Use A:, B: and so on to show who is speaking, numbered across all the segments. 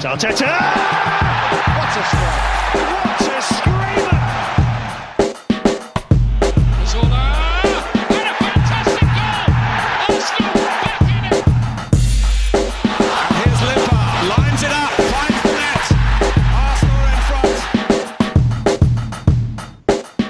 A: Arteta! What a strike! What a screamer! Zola! And a fantastic goal! Arsenal back in it! And here's Limpar, lines it up, finds the net. Arsenal in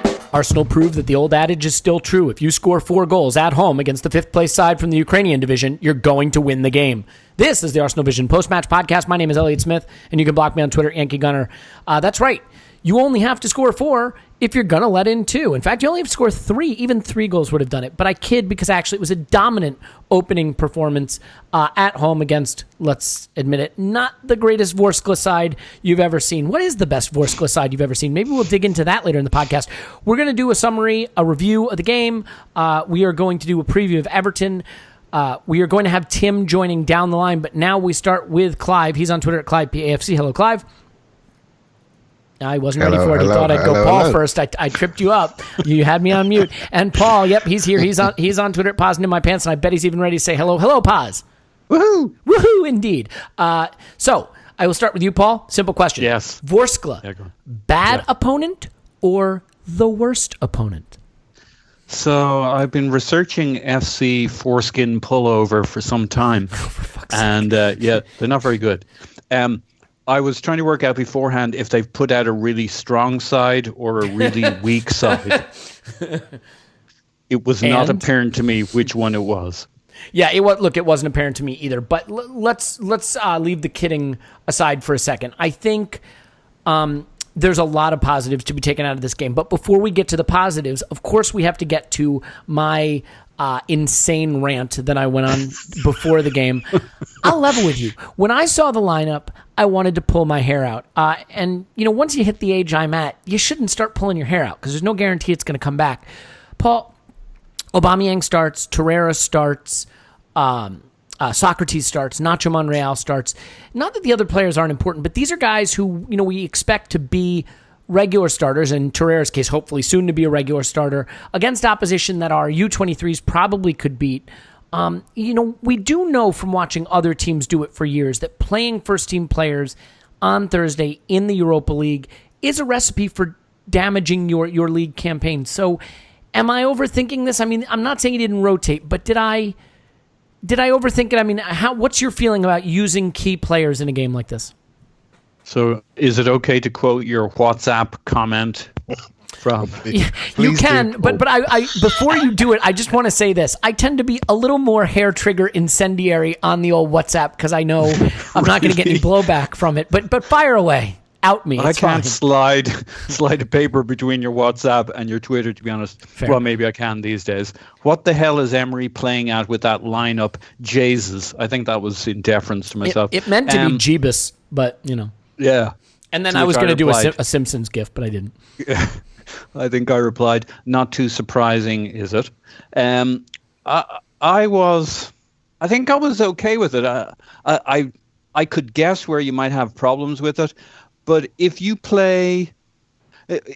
A: front.
B: Arsenal proved that the old adage is still true. If you score 4 goals at home against the 5th place side from the Ukrainian division, you're going to win the game. This is the Arsenal Vision post-match podcast. My name is Elliot Smith, and you can block me on Twitter, Yankee Gunner. That's right. You only have to score 4 if you're going to let in 2. In fact, you only have to score 3. Even 3 goals would have done it. But I kid because actually it was a dominant opening performance at home against, let's admit it, not the greatest Vorskla side you've ever seen. What is the best Vorskla side you've ever seen? Maybe we'll dig into that later in the podcast. We're going to do a summary, a review of the game. We are going to do a preview of Everton. We are going to have Tim joining down the line, but now we start with Clive. He's on Twitter at ClivePAFC. Hello, Clive. I wasn't ready for it. He thought I'd go Paul first. I tripped you up. You had me on mute. And Paul, yep, he's here. He's on Twitter at Pausing in My Pants, and I bet he's even ready to say hello. Hello, Paz.
C: Woohoo!
B: Woohoo, indeed. So I will start with you, Paul. Simple question.
C: Yes.
B: Vorskla, bad opponent or the worst opponent?
C: So I've been researching FC foreskin pullover for some time, and they're not very good. I was trying to work out beforehand if they've put out a really strong side or a really weak side. It was not apparent to me which one it was.
B: Yeah, it wasn't apparent to me either. But let's leave the kidding aside for a second. I think there's a lot of positives to be taken out of this game. But before we get to the positives, of course, we have to get to my insane rant that I went on before the game. I'll level with you. When I saw the lineup, I wanted to pull my hair out. And, once you hit the age I'm at, you shouldn't start pulling your hair out because there's no guarantee it's going to come back. Paul, Aubameyang starts, Torreira starts, Socrates starts, Nacho Monreal starts. Not that the other players aren't important, but these are guys who, we expect to be regular starters, in Torreira's case, hopefully soon to be a regular starter, against opposition that our U23s probably could beat. We do know from watching other teams do it for years that playing first-team players on Thursday in the Europa League is a recipe for damaging your league campaign. So am I overthinking this? I mean, I'm not saying he didn't rotate, but did I overthink it? I mean, what's your feeling about using key players in a game like this?
C: So is it okay to quote your WhatsApp comment from?
B: You can, but I before you do it, I just want to say this. I tend to be a little more hair trigger incendiary on the old WhatsApp because I know I'm not going to get any blowback from it. But fire away. Out me.
C: I can't slide a paper between your WhatsApp and your Twitter, to be honest. Fair. Well, maybe I can these days. What the hell is Emery playing at with that lineup? Jesus. I think that was in deference to myself.
B: It meant to be Jeebus, but,
C: Yeah.
B: And then I was going to do a Simpsons gif, but I didn't.
C: Yeah. I think I replied, not too surprising, is it? I think I was okay with it. I could guess where you might have problems with it. But if you play,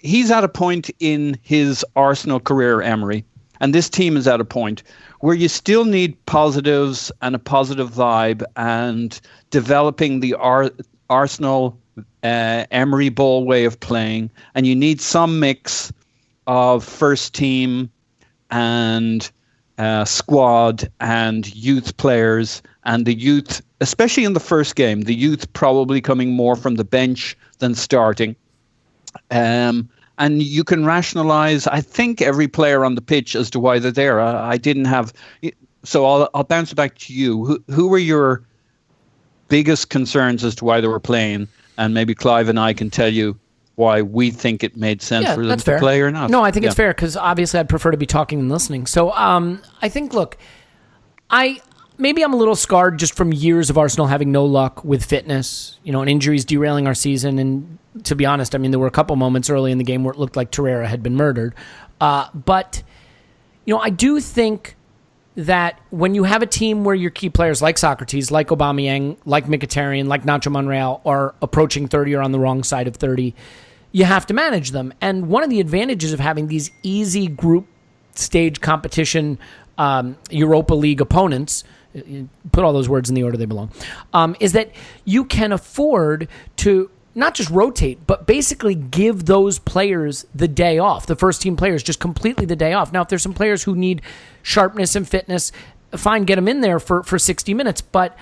C: he's at a point in his Arsenal career, Emery, and this team is at a point where you still need positives and a positive vibe and developing the Arsenal Emery ball way of playing, and you need some mix of first team and squad and youth players, and the youth, especially in the first game, the youth probably coming more from the bench than starting. And you can rationalize, I think, every player on the pitch as to why they're there. I didn't have, so I'll bounce it back to you. Who were your biggest concerns as to why they were playing? And maybe Clive and I can tell you why we think it made sense for them to play or not.
B: No, I think it's fair because obviously I'd prefer to be talking than listening. So I think, look, maybe I'm a little scarred just from years of Arsenal having no luck with fitness, and injuries derailing our season. And to be honest, I mean, there were a couple moments early in the game where it looked like Torreira had been murdered. But I do think that when you have a team where your key players like Socrates, like Aubameyang, like Mkhitaryan, like Nacho Monreal are approaching 30 or on the wrong side of 30, you have to manage them. And one of the advantages of having these easy group stage competition Europa League opponents, put all those words in the order they belong, is that you can afford to not just rotate, but basically give those players the day off, the first-team players, just completely the day off. Now, if there's some players who need sharpness and fitness, fine, get them in there for 60 minutes. But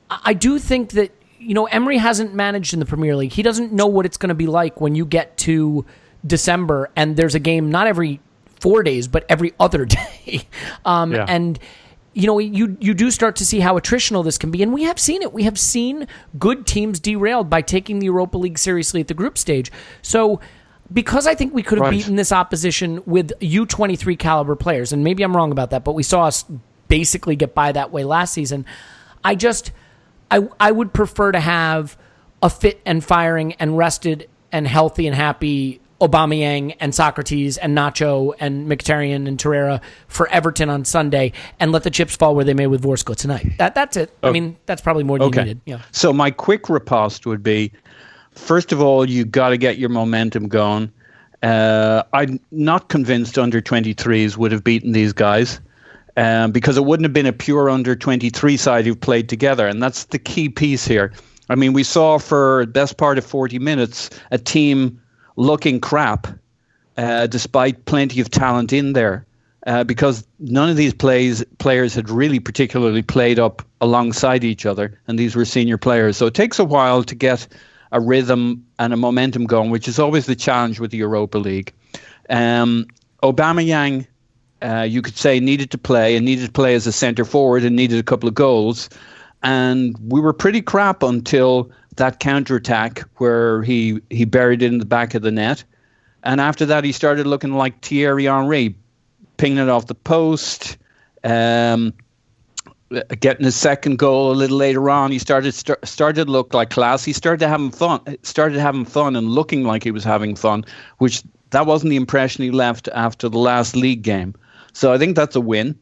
B: I do think that, Emery hasn't managed in the Premier League. He doesn't know what it's going to be like when you get to December and there's a game not every 4 days, but every other day. And you do start to see how attritional this can be. And we have seen it. We have seen good teams derailed by taking the Europa League seriously at the group stage. So because I think we could have beaten this opposition with U23 caliber players, and maybe I'm wrong about that, but we saw us basically get by that way last season. I would prefer to have a fit and firing and rested and healthy and happy Aubameyang and Socrates and Nacho and Mkhitaryan and Torreira for Everton on Sunday and let the chips fall where they may with Vorskla tonight. That's it. I mean, that's probably more than you needed. Yeah.
C: So my quick riposte would be, first of all, you got to get your momentum going. I'm not convinced under 23s would have beaten these guys because it wouldn't have been a pure under 23 side who've played together. And that's the key piece here. I mean, we saw for the best part of 40 minutes a team looking crap, despite plenty of talent in there, because none of these players had really particularly played up alongside each other, and these were senior players. So it takes a while to get a rhythm and a momentum going, which is always the challenge with the Europa League. Aubameyang, you could say, needed to play as a centre forward and needed a couple of goals, and we were pretty crap until that counter-attack where he buried it in the back of the net. And after that, he started looking like Thierry Henry, pinging it off the post, getting his second goal a little later on. He started to look like class. He started having fun and looking like he was having fun, which that wasn't the impression he left after the last league game. So I think that's a win.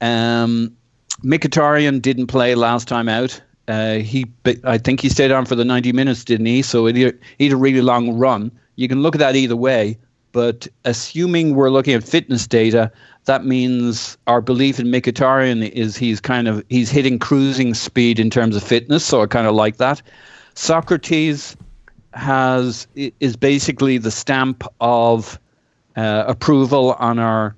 C: Mkhitaryan didn't play last time out. I think he stayed on for the 90 minutes, didn't he? So he had a really long run. You can look at that either way, but assuming we're looking at fitness data, that means our belief in Mkhitaryan is he's hitting cruising speed in terms of fitness. So I kind of like that. Socrates is basically the stamp of approval on our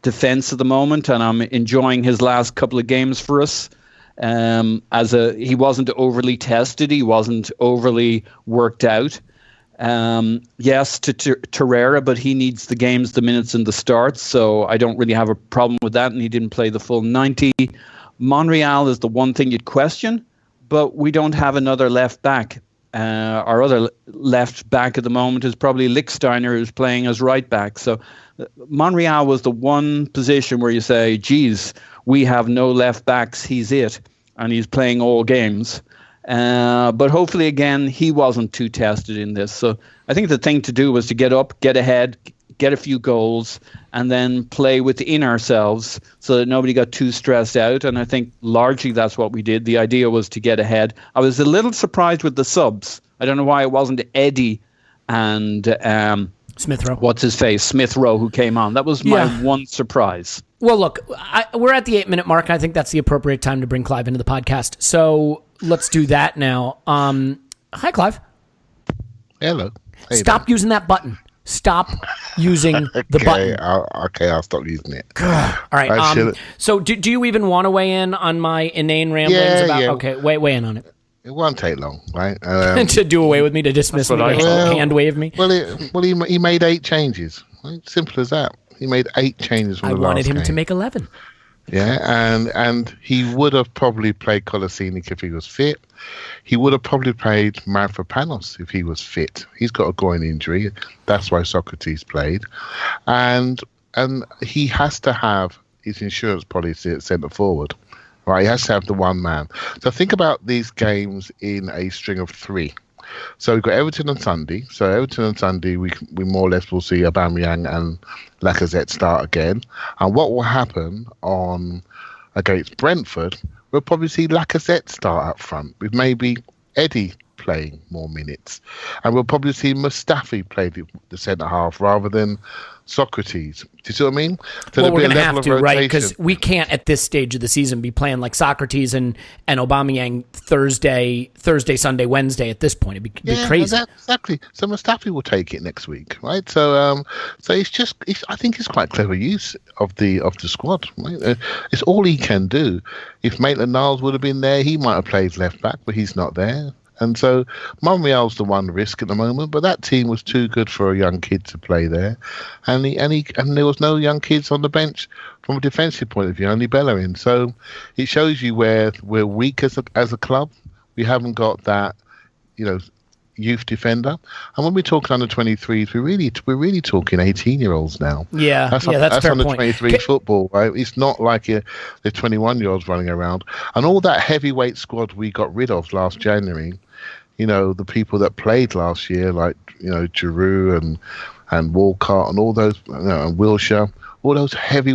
C: defense at the moment, and I'm enjoying his last couple of games for us. He wasn't overly tested, he wasn't overly worked out. Yes, to Torreira, but he needs the games, the minutes, and the starts, so I don't really have a problem with that, and he didn't play the full 90. Monreal is the one thing you'd question, but we don't have another left back. Our other left back at the moment is probably Lichtsteiner, who's playing as right back. So Monreal was the one position where you say, geez, we have no left backs, he's it. And he's playing all games. But hopefully, again, he wasn't too tested in this. So I think the thing to do was to get up, get ahead, get a few goals, and then play within ourselves so that nobody got too stressed out. And I think largely that's what we did. The idea was to get ahead. I was a little surprised with the subs. I don't know why it wasn't Eddie and
B: Smith Rowe.
C: What's his face? Smith Rowe, who came on. That was my one surprise.
B: Well, look, we're at the 8-minute mark. I think that's the appropriate time to bring Clive into the podcast. So let's do that now. Hi, Clive.
D: Hello.
B: Stop using that button. Stop using the button.
D: I'll stop using it.
B: All right. So do you even want to weigh in on my inane ramblings about? Yeah. Okay, weigh in on it.
D: It won't take long, right?
B: To do away with me, to dismiss me, hand wave me.
D: He made 8 changes. Right? Simple as that. He made 8 changes from the last game. I wanted him
B: to make 11.
D: Yeah, and he would have probably played Kolasinac if he was fit. He would have probably played Mavropanos if he was fit. He's got a groin injury. That's why Socrates played. And he has to have his insurance policy at centre forward. Right, he has to have the one man. So think about these games in a string of 3. So we've got Everton on Sunday. So Everton on Sunday, we more or less will see Aubameyang and Lacazette start again. And what will happen against Brentford, we'll probably see Lacazette start up front with maybe Eddie playing more minutes, and we'll probably see Mustafi play the centre half rather than Socrates. Do you see what I mean? So
B: Well, we're going to have
D: of
B: to, right?
D: rotation.
B: Because we can't at this stage of the season be playing like Socrates and Aubameyang Thursday, Sunday, Wednesday. At this point, it'd be crazy.
D: Exactly. So Mustafi will take it next week, right? So, I think it's quite clever use of the squad. Right? It's all he can do. If Maitland-Niles would have been there, he might have played left back, but he's not there. And so Monreal's the one risk at the moment, but that team was too good for a young kid to play there, and there was no young kids on the bench from a defensive point of view, only Bellerin. So it shows you where we're weak as a club. We haven't got that, youth defender. And when we're talking under 23s, we're really talking 18-year-olds now.
B: Yeah, that's
D: that's
B: fair
D: under
B: point.
D: 23 football, right? It's not like the 21-year-olds running around. And all that heavyweight squad we got rid of last January. The people that played last year, like, Giroud and Walcott and all those, and Wilshere, all those heavy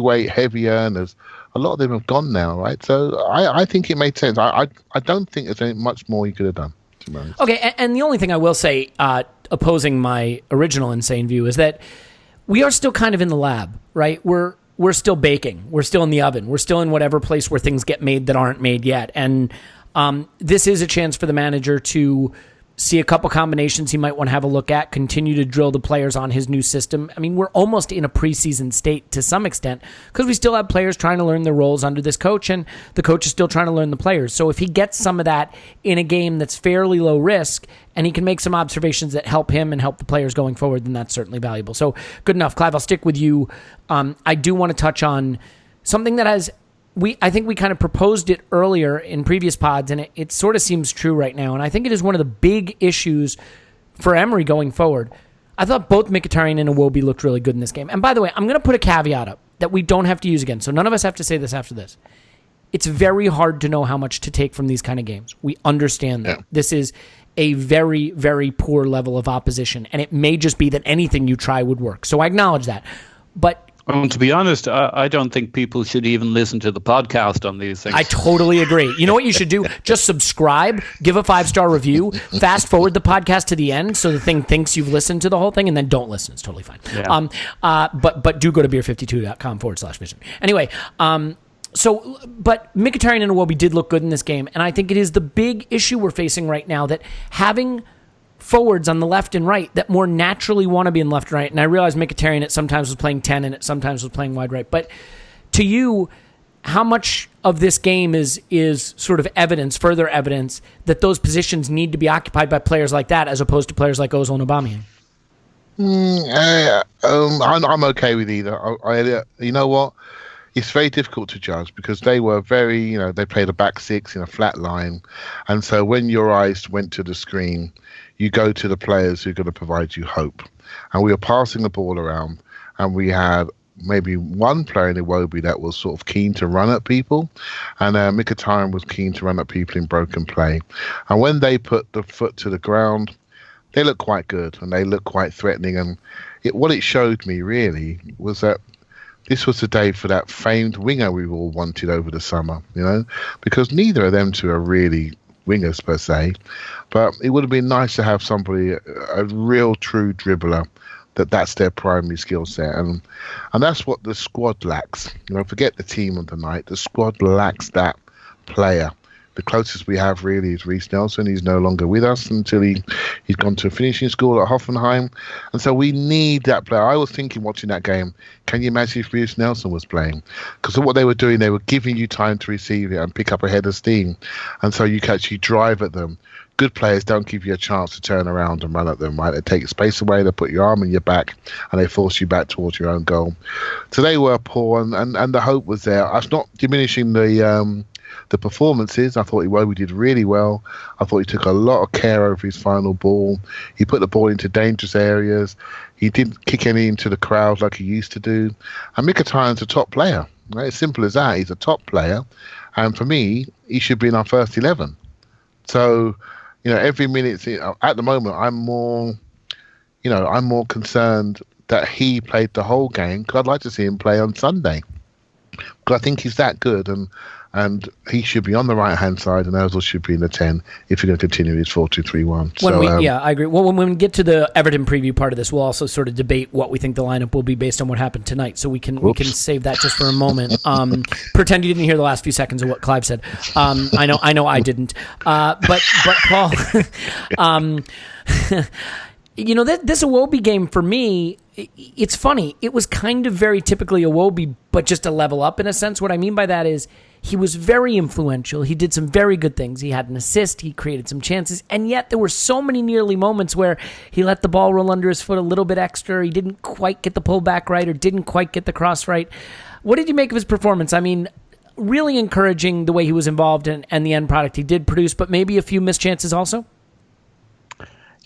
D: earners, a lot of them have gone now, right? So I think it made sense. I don't think there's much more you could have done, to be honest.
B: Okay, and the only thing I will say, opposing my original insane view, is that we are still kind of in the lab, right? We're still baking. We're still in the oven. We're still in whatever place where things get made that aren't made yet. And this is a chance for the manager to see a couple combinations he might want to have a look at, continue to drill the players on his new system. I mean, we're almost in a preseason state to some extent because we still have players trying to learn their roles under this coach, and the coach is still trying to learn the players. So if he gets some of that in a game that's fairly low risk and he can make some observations that help him and help the players going forward, then that's certainly valuable. So good enough. Clive, I'll stick with you. I do want to touch on something that has... I think we kind of proposed it earlier in previous pods, and it sort of seems true right now. And I think it is one of the big issues for Emery going forward. I thought both Mkhitaryan and Iwobi looked really good in this game. And by the way, I'm going to put a caveat up that we don't have to use again. So none of us have to say this after this. It's very hard to know how much to take from these kind of games. We understand that. Yeah. This is a very, very poor level of opposition, and it may just be that anything you try would work. So I acknowledge that. But
C: to be honest, I don't think people should even listen to the podcast on these things.
B: I totally agree. You know what you should do? Just subscribe, give a 5-star review, fast forward the podcast to the end so the thing thinks you've listened to the whole thing, and then don't listen. It's totally fine. Yeah. But do go to beer52.com/vision. Anyway, but Mkhitaryan and Iwobi did look good in this game, and I think it is the big issue we're facing right now, that having forwards on the left and right that more naturally want to be in left and right. And I realize Mkhitaryan at sometimes was playing 10 and at sometimes was playing wide right. But to you, how much of this game is sort of further evidence that those positions need to be occupied by players like that as opposed to players like Ozil and Aubameyang?
D: I'm okay with either. You know what? It's very difficult to judge because they were very, they played a back six in a flat line. And so when your eyes went to the screen, you go to the players who are going to provide you hope. And we were passing the ball around, and we had maybe one player in Iwobi that was sort of keen to run at people, and Mkhitaryan was keen to run at people in broken play. And when they put the foot to the ground, they looked quite good, and they looked quite threatening. And what it showed me, really, was that this was the day for that famed winger we all wanted over the summer, because neither of them two are really wingers per se, but it would have been nice to have somebody, a real true dribbler, that's their primary skill set, and that's what the squad lacks. Forget the team of the night. The squad lacks that player. The closest we have really is Reiss Nelson. He's no longer with us until he's gone to a finishing school at Hoffenheim. And so we need that player. I was thinking watching that game, can you imagine if Reiss Nelson was playing? Because what they were doing, they were giving you time to receive it and pick up a head of steam. And so you can actually drive at them. Good players don't give you a chance to turn around and run at them, right? They take space away, they put your arm in your back, and they force you back towards your own goal. So they were poor, and the hope was there. I'm not diminishing the performances. I thought Iwobi did really well. I thought he took a lot of care over his final ball. He put the ball into dangerous areas. He didn't kick any into the crowd like he used to do. And Mkhitaryan's a top player. Right? As simple as that. He's a top player. And for me, he should be in our first 11. So, every minute at the moment, I'm more concerned that he played the whole game because I'd like to see him play on Sunday because I think he's that good. And and he should be on the right-hand side, and Ozil should be in the 10 if you're going to continue his 4-2-3-1.
B: Yeah, I agree. Well, when we get to the Everton preview part of this, we'll also sort of debate what we think the lineup will be based on what happened tonight. So we can save that just for a moment. Pretend you didn't hear the last few seconds of what Clive said. I know I didn't. But Paul, this Iwobi game for me, it's funny. It was kind of very typically Iwobi, but just a level up in a sense. What I mean by that is he was very influential. He did some very good things. He had an assist. He created some chances. And yet there were so many nearly moments where he let the ball roll under his foot a little bit extra. He didn't quite get the pullback right or didn't quite get the cross right. What did you make of his performance? I mean, really encouraging the way he was involved and the end product he did produce, but maybe a few missed chances also?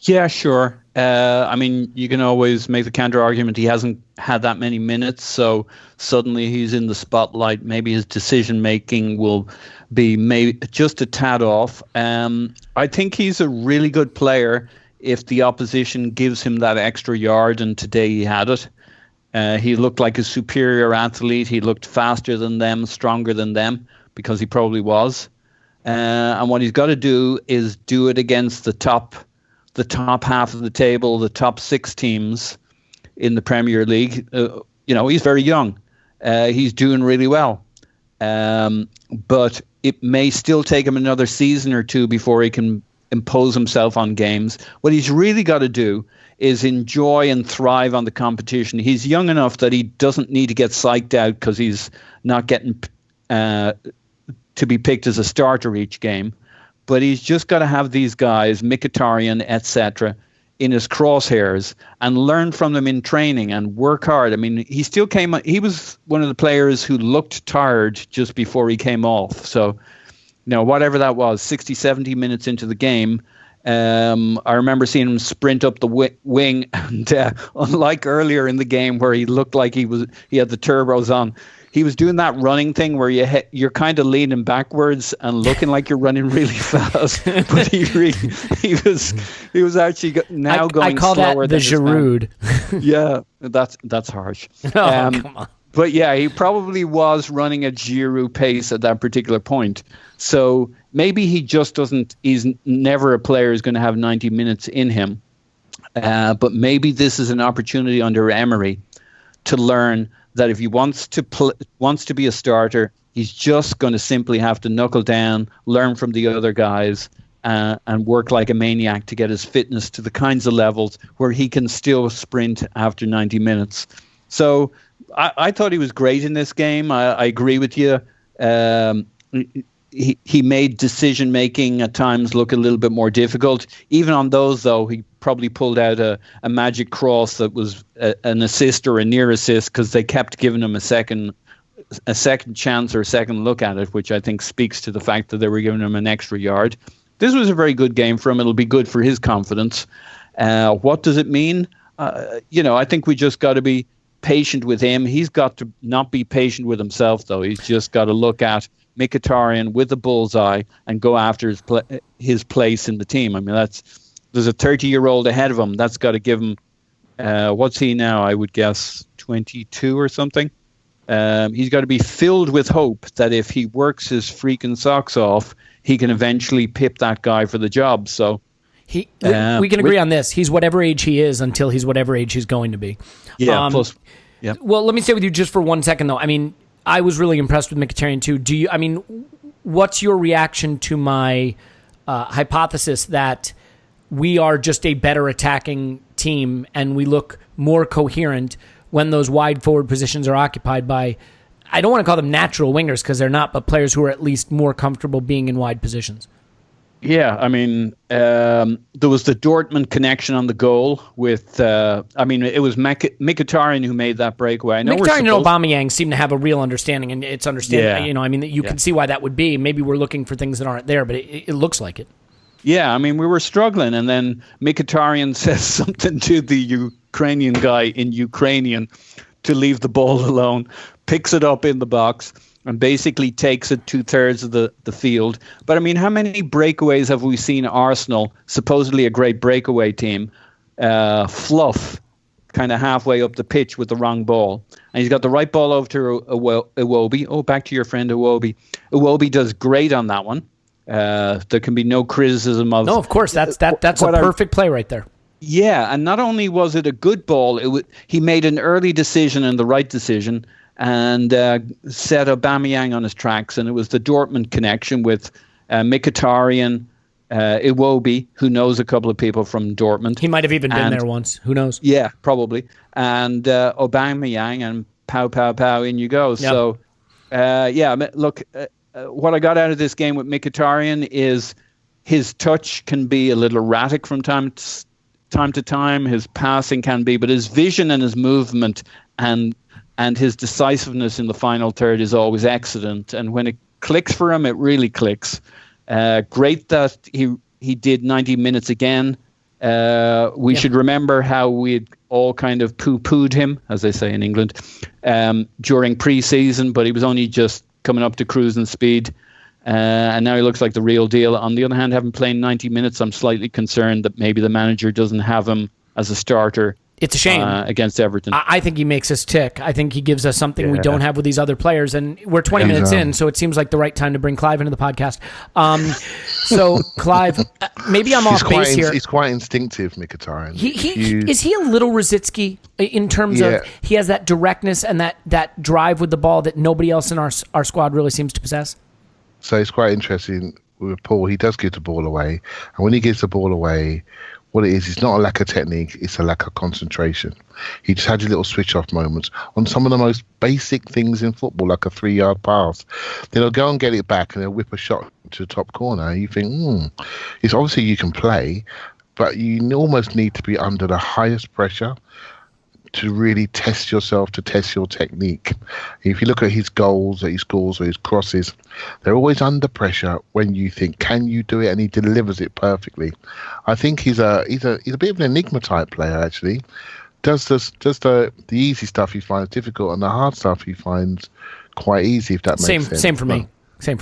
C: Yeah, sure. I mean, you can always make the counter argument he hasn't had that many minutes, so suddenly he's in the spotlight. Maybe his decision making will be maybe just a tad off. I think he's a really good player if the opposition gives him that extra yard, and today he had it. He looked like a superior athlete. He looked faster than them, stronger than them, because he probably was. And what he's got to do is do it against the top half of the table, the top 6 teams in the Premier League. He's very young. He's doing really well. But it may still take him another season or two before he can impose himself on games. What he's really got to do is enjoy and thrive on the competition. He's young enough that he doesn't need to get psyched out because he's not getting to be picked as a starter each game. But he's just got to have these guys, Mkhitaryan, etc., in his crosshairs and learn from them in training and work hard. I mean, he was one of the players who looked tired just before he came off. So, whatever that was, 60, 70 minutes into the game, I remember seeing him sprint up the wing, and unlike earlier in the game where he looked like he had the turbos on, he was doing that running thing where you're kind of leaning backwards and looking like you're running really fast, but he was actually going
B: I call
C: slower
B: that the Giroud.
C: Yeah, that's harsh.
B: Come on.
C: But yeah, he probably was running at Giroud pace at that particular point. So maybe he just doesn't. He's never a player who's going to have 90 minutes in him. But maybe this is an opportunity under Emery to learn that if he wants to be a starter, he's just going to simply have to knuckle down, learn from the other guys, and work like a maniac to get his fitness to the kinds of levels where he can still sprint after 90 minutes. So I thought he was great in this game. I agree with you. He made decision making at times look a little bit more difficult. Even on those, though, he probably pulled out a magic cross that was an assist or a near assist because they kept giving him a second chance or a second look at it, which I think speaks to the fact that they were giving him an extra yard. This was a very good game for him. It'll be good for his confidence. What does it mean? I think we just got to be patient with him. He's got to not be patient with himself, though. He's just got to look at Mkhitaryan with the bullseye and go after his place in the team. I mean, there's a 30-year-old ahead of him. That's got to give him, what's he now? I would guess 22 or something. He's got to be filled with hope that if he works his freaking socks off, he can eventually pip that guy for the job. So
B: we can agree on this. He's whatever age he is until he's whatever age he's going to be.
C: Yeah. Yeah.
B: Well, let me stay with you just for 1 second, though. I mean, I was really impressed with Mkhitaryan too. What's your reaction to my hypothesis that we are just a better attacking team and we look more coherent when those wide forward positions are occupied by, I don't want to call them natural wingers because they're not, but players who are at least more comfortable being in wide positions?
C: Yeah, I mean, there was the Dortmund connection on the goal with, it was Mkhitaryan who made that breakaway. I know
B: Mkhitaryan and Aubameyang seem to have a real understanding, and it's understanding. Yeah. You can see why that would be. Maybe we're looking for things that aren't there, but it looks like it. Yeah,
C: we were struggling, and then Mkhitaryan says something to the Ukrainian guy in Ukrainian to leave the ball alone, picks it up in the box, and basically takes it 2/3 of the field. But how many breakaways have we seen Arsenal, supposedly a great breakaway team, fluff kind of halfway up the pitch with the wrong ball. And he's got the right ball over to Iwobi. Oh, back to your friend Iwobi. Iwobi does great on that one. There can be no criticism of...
B: No, of course. That's a perfect play right there.
C: Yeah, and not only was it a good ball, he made an early decision and the right decision and set Aubameyang on his tracks. And it was the Dortmund connection with Mkhitaryan, Iwobi, who knows a couple of people from Dortmund.
B: He might have even been there once. Who knows?
C: Yeah, probably. And Aubameyang, and pow, pow, pow, in you go. Yep. So, look, what I got out of this game with Mkhitaryan is his touch can be a little erratic from time to time. His passing can be, but his vision and his movement and his decisiveness in the final third is always excellent. And when it clicks for him, it really clicks. Great that he did 90 minutes again. We should remember how we had all kind of poo-pooed him, as they say in England, during pre-season, but he was only just coming up to cruising speed. And now he looks like the real deal. On the other hand, having played 90 minutes, I'm slightly concerned that maybe the manager doesn't have him as a starter.
B: It's a shame
C: against Everton.
B: I think he makes us tick. I think he gives us something we don't have with these other players. And we're 20 minutes in, so it seems like the right time to bring Clive into the podcast. So, Clive, maybe I'm off base here.
D: He's quite instinctive, Mkhitaryan.
B: Is he a little Rosicky in terms of he has that directness and that drive with the ball that nobody else in our squad really seems to possess?
D: So it's quite interesting with Paul. He does give the ball away. And when he gives the ball away, what it is, it's not a lack of technique, it's a lack of concentration. He just had his little switch-off moments on some of the most basic things in football, like a 3-yard pass. Then he'll go and get it back and he'll whip a shot to the top corner. You think, it's obviously you can play, but you almost need to be under the highest pressure to really test yourself, to test your technique. If you look at his goals that he scores or his crosses, they're always under pressure when you think, can you do it? And he delivers it perfectly. I think he's a bit of an enigma type player, actually. Does the easy stuff he finds difficult, and the hard stuff he finds quite easy, if that makes sense.
B: Same for me.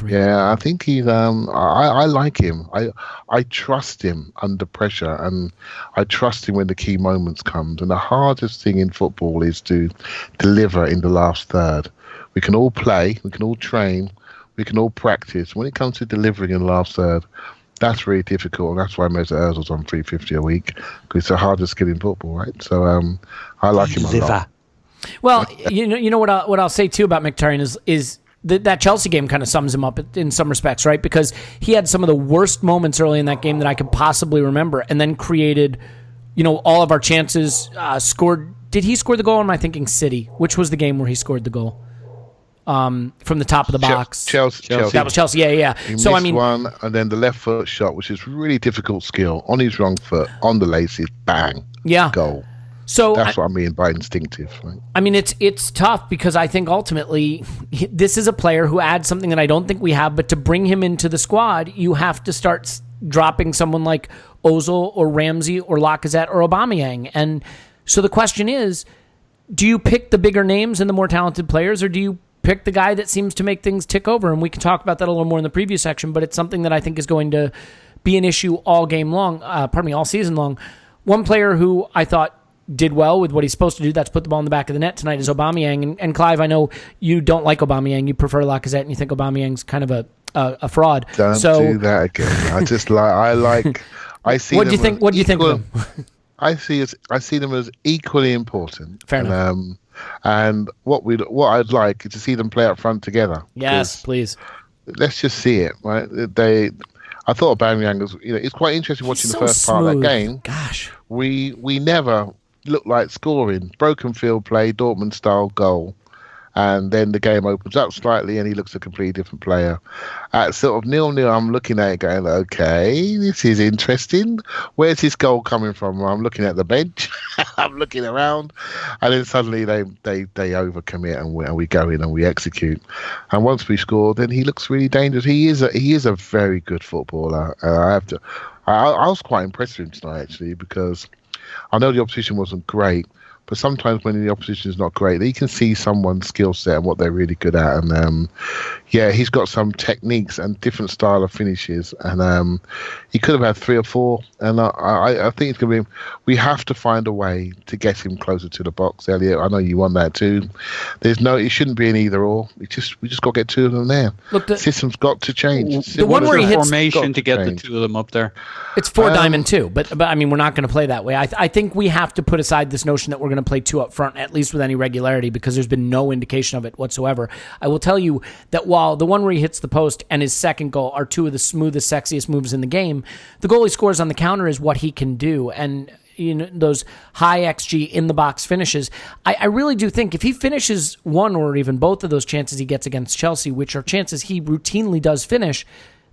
D: Yeah, I think he's. I like him. I trust him under pressure, and I trust him when the key moments come. And the hardest thing in football is to deliver in the last third. We can all play, we can all train, we can all practice. When it comes to delivering in the last third, that's really difficult, and that's why Mesut Ozil's on $350 a week, because it's the hardest skill in football, right? So I like him a lot.
B: Well, you know what I'll say too about Mkhitaryan is that Chelsea game kind of sums him up in some respects, right? Because he had some of the worst moments early in that game that I could possibly remember, and then created, all of our chances. Scored. Did he score the goal? Or am I thinking City? Which was the game where he scored the goal? From the top of the box.
D: Chelsea.
B: That was Chelsea. Yeah.
D: He missed one, and then the left foot shot, which is really difficult skill, on his wrong foot, on the laces, bang, goal.
B: So
D: that's what I mean by instinctive. Right?
B: I mean, it's tough because I think ultimately this is a player who adds something that I don't think we have, but to bring him into the squad, you have to start dropping someone like Ozil or Ramsey or Lacazette or Aubameyang. And so the question is, do you pick the bigger names and the more talented players, or do you pick the guy that seems to make things tick over? And we can talk about that a little more in the preview section, but it's something that I think is going to be an issue all season long. One player who I thought did well with what he's supposed to do, that's put the ball in the back of the net tonight, is Aubameyang. And Clive, I know you don't like Aubameyang. You prefer Lacazette, and you think Aubameyang's kind of a fraud.
D: Don't do that again. I see.
B: What do you think? What do you think of them?
D: I see them as equally important.
B: Fair enough.
D: And what I'd like is to see them play up front together.
B: Yes, please.
D: Let's just see it. Right? I thought Aubameyang was. It's quite interesting watching the first part of that game.
B: Gosh,
D: we never looked like scoring. Broken field play, Dortmund style goal, and then the game opens up slightly, and he looks a completely different player. At sort of 0-0, I'm looking at it going, okay, this is interesting. Where's this goal coming from? I'm looking at the bench, I'm looking around, and then suddenly they overcommit, and we go in and we execute. And once we score, then he looks really dangerous. He is a very good footballer. I was quite impressed with him tonight, actually, because I know the opposition wasn't great, but sometimes when the opposition is not great, you can see someone's skill set and what they're really good at. And he's got some techniques and different style of finishes, and he could have had 3 or 4. And I think it's going to be. We have to find a way to get him closer to the box, Elliot. I know you want that too. It shouldn't be an either or. We just got to get 2 of them there.
B: Look, the
D: system's got to change.
B: The one where he hits
C: formation to get the 2 of them up there.
B: It's 4 diamond 2, but I mean, we're not going to play that way. I think we have to put aside this notion that we're going to play 2 up front, at least with any regularity, because there's been no indication of it whatsoever. I will tell you that while the one where he hits the post and his second goal are 2 of the smoothest, sexiest moves in the game, the goal he scores on the counter is what he can do. And those high XG in the box finishes, I really do think if he finishes one or even both of those chances he gets against Chelsea, which are chances he routinely does finish,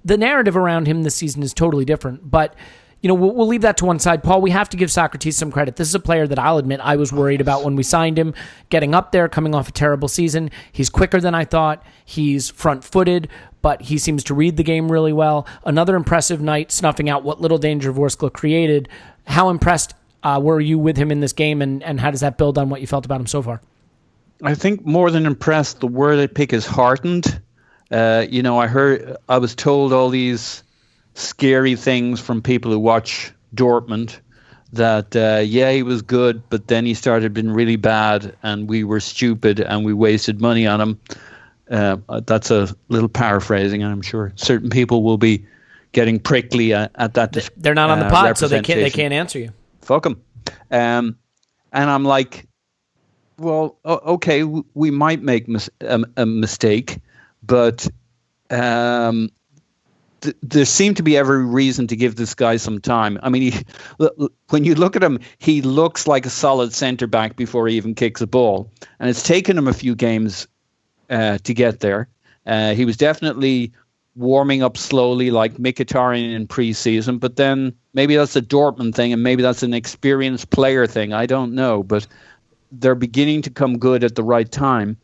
B: the narrative around him this season is totally different. But we'll leave that to one side. Paul, we have to give Socrates some credit. This is a player that I'll admit I was worried about when we signed him, getting up there, coming off a terrible season. He's quicker than I thought. He's front-footed, but he seems to read the game really well. Another impressive night, snuffing out what little danger Vorskla created. How impressed were you with him in this game, and how does that build on what you felt about him so far?
C: I think more than impressed, the word I pick is heartened. I was told all these scary things from people who watch Dortmund that, he was good, but then he started being really bad and we were stupid and we wasted money on him. That's a little paraphrasing, and I'm sure certain people will be getting prickly at that.
B: They're not on the pod, so they can't answer you.
C: Fuck them. And I'm like, well, okay, we might make a mistake, but there seemed to be every reason to give this guy some time. I mean, when you look at him, he looks like a solid centre back before he even kicks a ball, and it's taken him a few games to get there. He was definitely warming up slowly like Mkhitaryan in pre-season, but then maybe that's a Dortmund thing and maybe that's an experienced player thing. I don't know, but they're beginning to come good at the right time,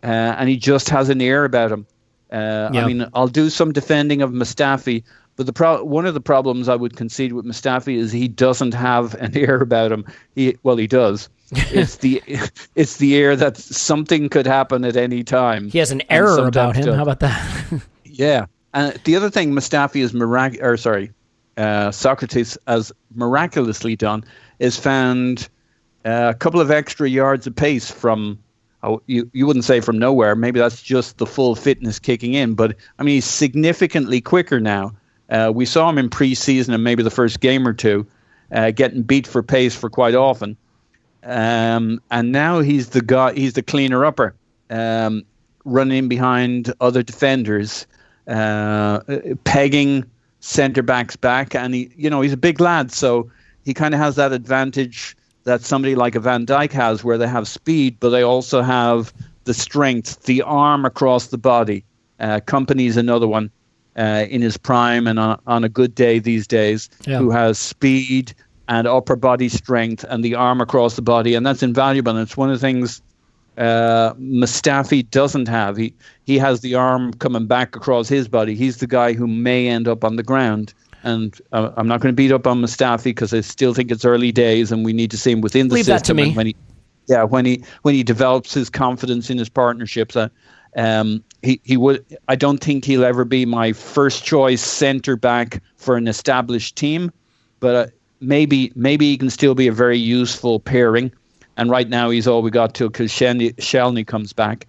C: and he just has an air about him. I mean, I'll do some defending of Mustafi, but one of the problems I would concede with Mustafi is he doesn't have an air about him. He does. It's the air that something could happen at any time.
B: He has an error about him. How about that?
C: Yeah. And the other thing Mustafi is Socrates has miraculously done is found a couple of extra yards of pace from, you wouldn't say from nowhere. Maybe that's just the full fitness kicking in. But, I mean, he's significantly quicker now. We saw him in pre-season and maybe the first game or two getting beat for pace for quite often. And now he's the guy. He's the cleaner upper, running behind other defenders, pegging centre backs back, and he's a big lad, so he kind of has that advantage that somebody like a Van Dijk has, where they have speed, but they also have the strength, the arm across the body. Company's another one in his prime and on a good day these days, who has speed and upper body strength and the arm across the body, and that's invaluable. And it's one of the things Mustafi doesn't have. He has the arm coming back across his body. He's the guy who may end up on the ground. And I'm not going to beat up on Mustafi because I still think it's early days and we need to see him within the system.
B: Leave that
C: to me. When he develops his confidence in his partnerships, he would. I don't think he'll ever be my first choice centre back for an established team, but maybe he can still be a very useful pairing. And right now he's all we got till Koscielny comes back.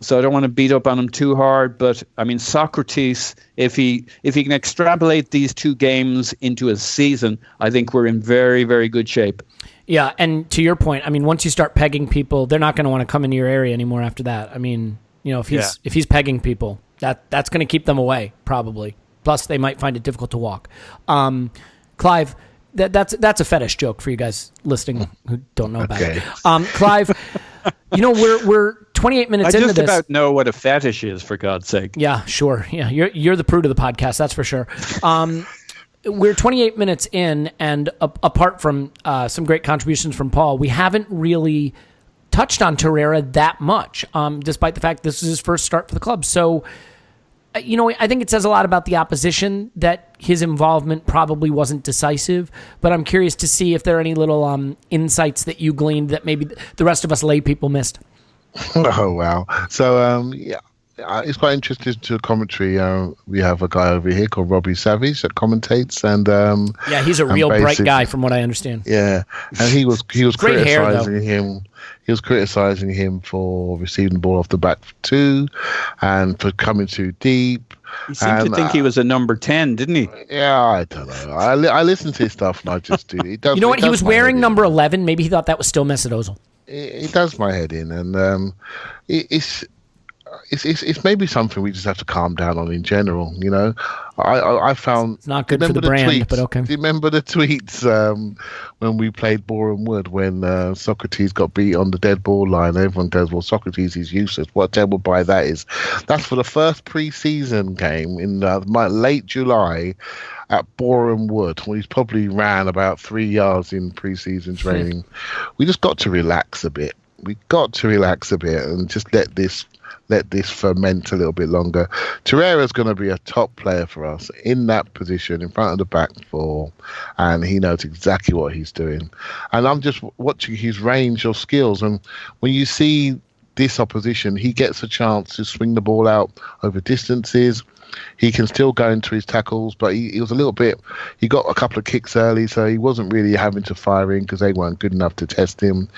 C: So I don't want to beat up on him too hard, but I mean, Socrates, if he can extrapolate these 2 games into a season, I think we're in very, very good shape.
B: Yeah, and to your point, I mean, once you start pegging people, they're not going to want to come into your area anymore after that. I mean, if he's pegging people, that's going to keep them away probably. Plus, they might find it difficult to walk. Clive, that's a fetish joke for you guys listening who don't know about it. Clive, we're 28 minutes into this. I
C: just about know what a fetish is, for God's sake.
B: Yeah, sure. Yeah, you're the prude of the podcast, that's for sure. We're 28 minutes in, and apart from some great contributions from Paul, we haven't really touched on Torreira that much, despite the fact this is his first start for the club. So I think it says a lot about the opposition that his involvement probably wasn't decisive, but I'm curious to see if there are any little insights that you gleaned that maybe the rest of us lay people missed.
D: Oh, wow. So, it's quite interesting to commentary. We have a guy over here called Robbie Savage that commentates, and
B: he's a real bright guy from what I understand.
D: Yeah, and he was
B: criticizing
D: him. He was criticizing him for receiving the ball off the back two, and for coming too deep.
C: He seemed to think he was a number 10, didn't he?
D: Yeah, I don't know. I listen to his stuff and I just do. It does,
B: you know what? He was wearing number 11. Maybe he thought that was still Mesut Ozil.
D: It does my head in, and it's maybe something we just have to calm down on in general. I found
B: it's not good for the brand,
D: tweets,
B: but okay.
D: Do you remember the tweets when we played Boreham Wood when Socrates got beat on the dead ball line? Everyone goes, "Well, Socrates is useless." What terrible buy that is. That's for the first pre-season game in late July at Boreham Wood, when he's probably ran about 3 yards in pre-season training. We just got to relax a bit. We got to relax a bit and just let this ferment a little bit longer. Torreira's going to be a top player for us in that position in front of the back four, and he knows exactly what he's doing. And I'm just watching his range of skills, and when you see this opposition, he gets a chance to swing the ball out over distances. He can still go into his tackles, but he was a little bit... He got a couple of kicks early, so he wasn't really having to fire in because they weren't good enough to test him.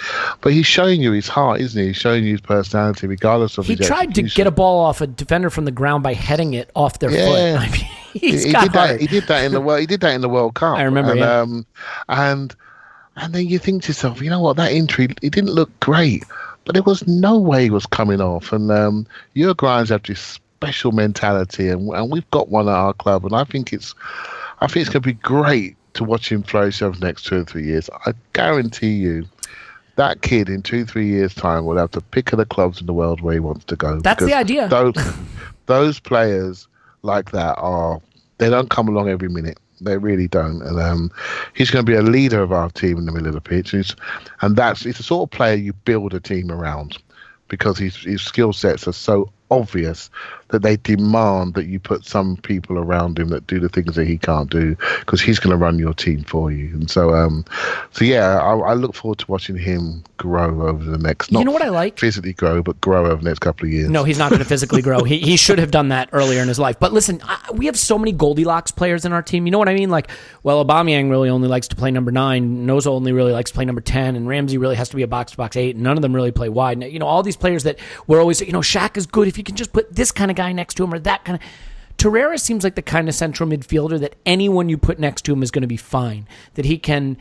D: But he's showing you his heart, isn't he? He's showing you his personality, regardless of his execution.
B: He tried to get a ball off a defender from the ground by heading it off their foot. I mean,
D: he did that in the World. He did that in the World Cup.
B: I remember.
D: And then you think to yourself, you know what? That injury, it didn't look great, but there was no way he was coming off. And Uruguayans have this special mentality, and we've got one at our club, and I think it's going to be great to watch him throw himself the next 2 or 3 years. I guarantee you that kid in 2-3 years' time will have the pick of the clubs in the world where he wants to go.
B: That's the idea.
D: Those players like that they don't come along every minute. They really don't. And he's going to be a leader of our team in the middle of the pitch, and it's the sort of player you build a team around, because his skill sets are so obvious that they demand that you put some people around him that do the things that he can't do, because he's going to run your team for you. And so I look forward to watching him grow over the next, not
B: what I like?
D: Physically grow, but grow over the next couple of years.
B: No, he's not going to physically grow. He should have done that earlier in his life. But listen, we have so many Goldilocks players in our team. You know what I mean? Like, well, Aubameyang really only likes to play number 9. Nozo only really likes to play number 10. And Ramsey really has to be a box-to-box 8. And none of them really play wide. All these players that we're always, Shaq is good if you can just put this kind of guy next to him or that kind of... Torreira seems like the kind of central midfielder that anyone you put next to him is going to be fine. That he can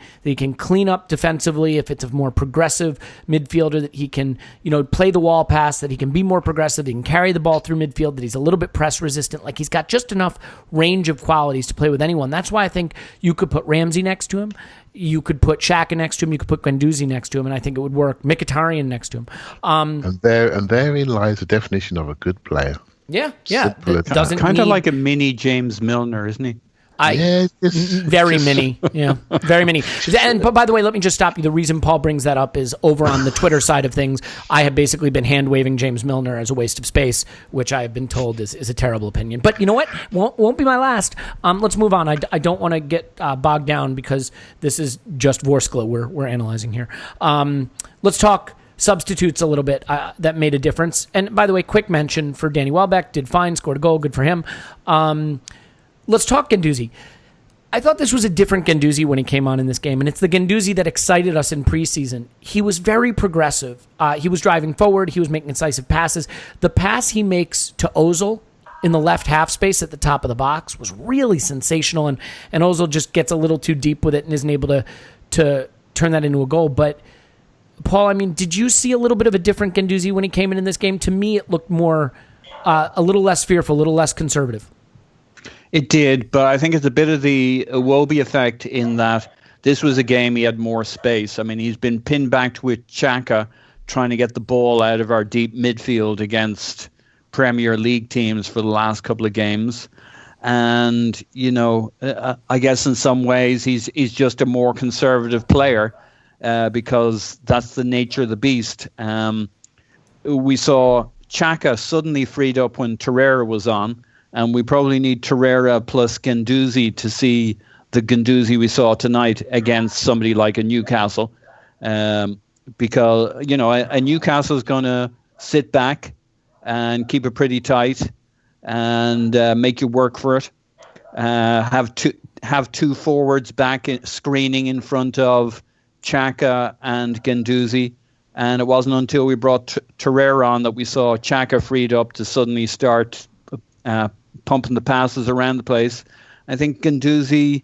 B: clean up defensively if it's a more progressive midfielder. That he can play the wall pass. That he can be more progressive. He can carry the ball through midfield. That he's a little bit press resistant. Like, he's got just enough range of qualities to play with anyone. That's why I think you could put Ramsey next to him. You could put Xhaka next to him. You could put Guendouzi next to him, and I think it would work. Mkhitaryan next to him.
D: And therein lies the definition of a good player.
B: Yeah.
C: Doesn't kind of like a mini James Milner, isn't he?
B: Very mini. Yeah, very mini. But by the way, let me just stop you. The reason Paul brings that up is over on the Twitter side of things, I have basically been hand-waving James Milner as a waste of space, which I have been told is a terrible opinion. But you know what? Won't be my last. Let's move on. I don't want to get bogged down because this is just Vorskla we're analyzing here. Let's talk substitutes a little bit that made a difference. And by the way, quick mention for Danny Welbeck. Did fine, scored a goal. Good for him. Let's talk Guendouzi. I thought this was a different Guendouzi when he came on in this game, and it's the Guendouzi that excited us in preseason. He was very progressive. He was driving forward. He was making incisive passes. The pass he makes to Ozil in the left half space at the top of the box was really sensational, and Ozil just gets a little too deep with it and isn't able to turn that into a goal. But Paul, I mean, did you see a little bit of a different Guendouzi when he came in this game? To me, it looked more, a little less fearful, a little less conservative.
C: It did, but I think it's a bit of the Iwobi effect in that this was a game he had more space. I mean, he's been pinned back with Xhaka trying to get the ball out of our deep midfield against Premier League teams for the last couple of games. And, I guess in some ways he's just a more conservative player because that's the nature of the beast. We saw Xhaka suddenly freed up when Torreira was on. and we probably need Torreira plus Guendouzi to see the Guendouzi we saw tonight against somebody like a Newcastle, because a Newcastle is going to sit back and keep it pretty tight and make you work for it. Have two forwards back screening in front of Xhaka and Guendouzi. And it wasn't until we brought Torreira on that we saw Xhaka freed up to suddenly start pumping the passes around the place. I think Guendouzi,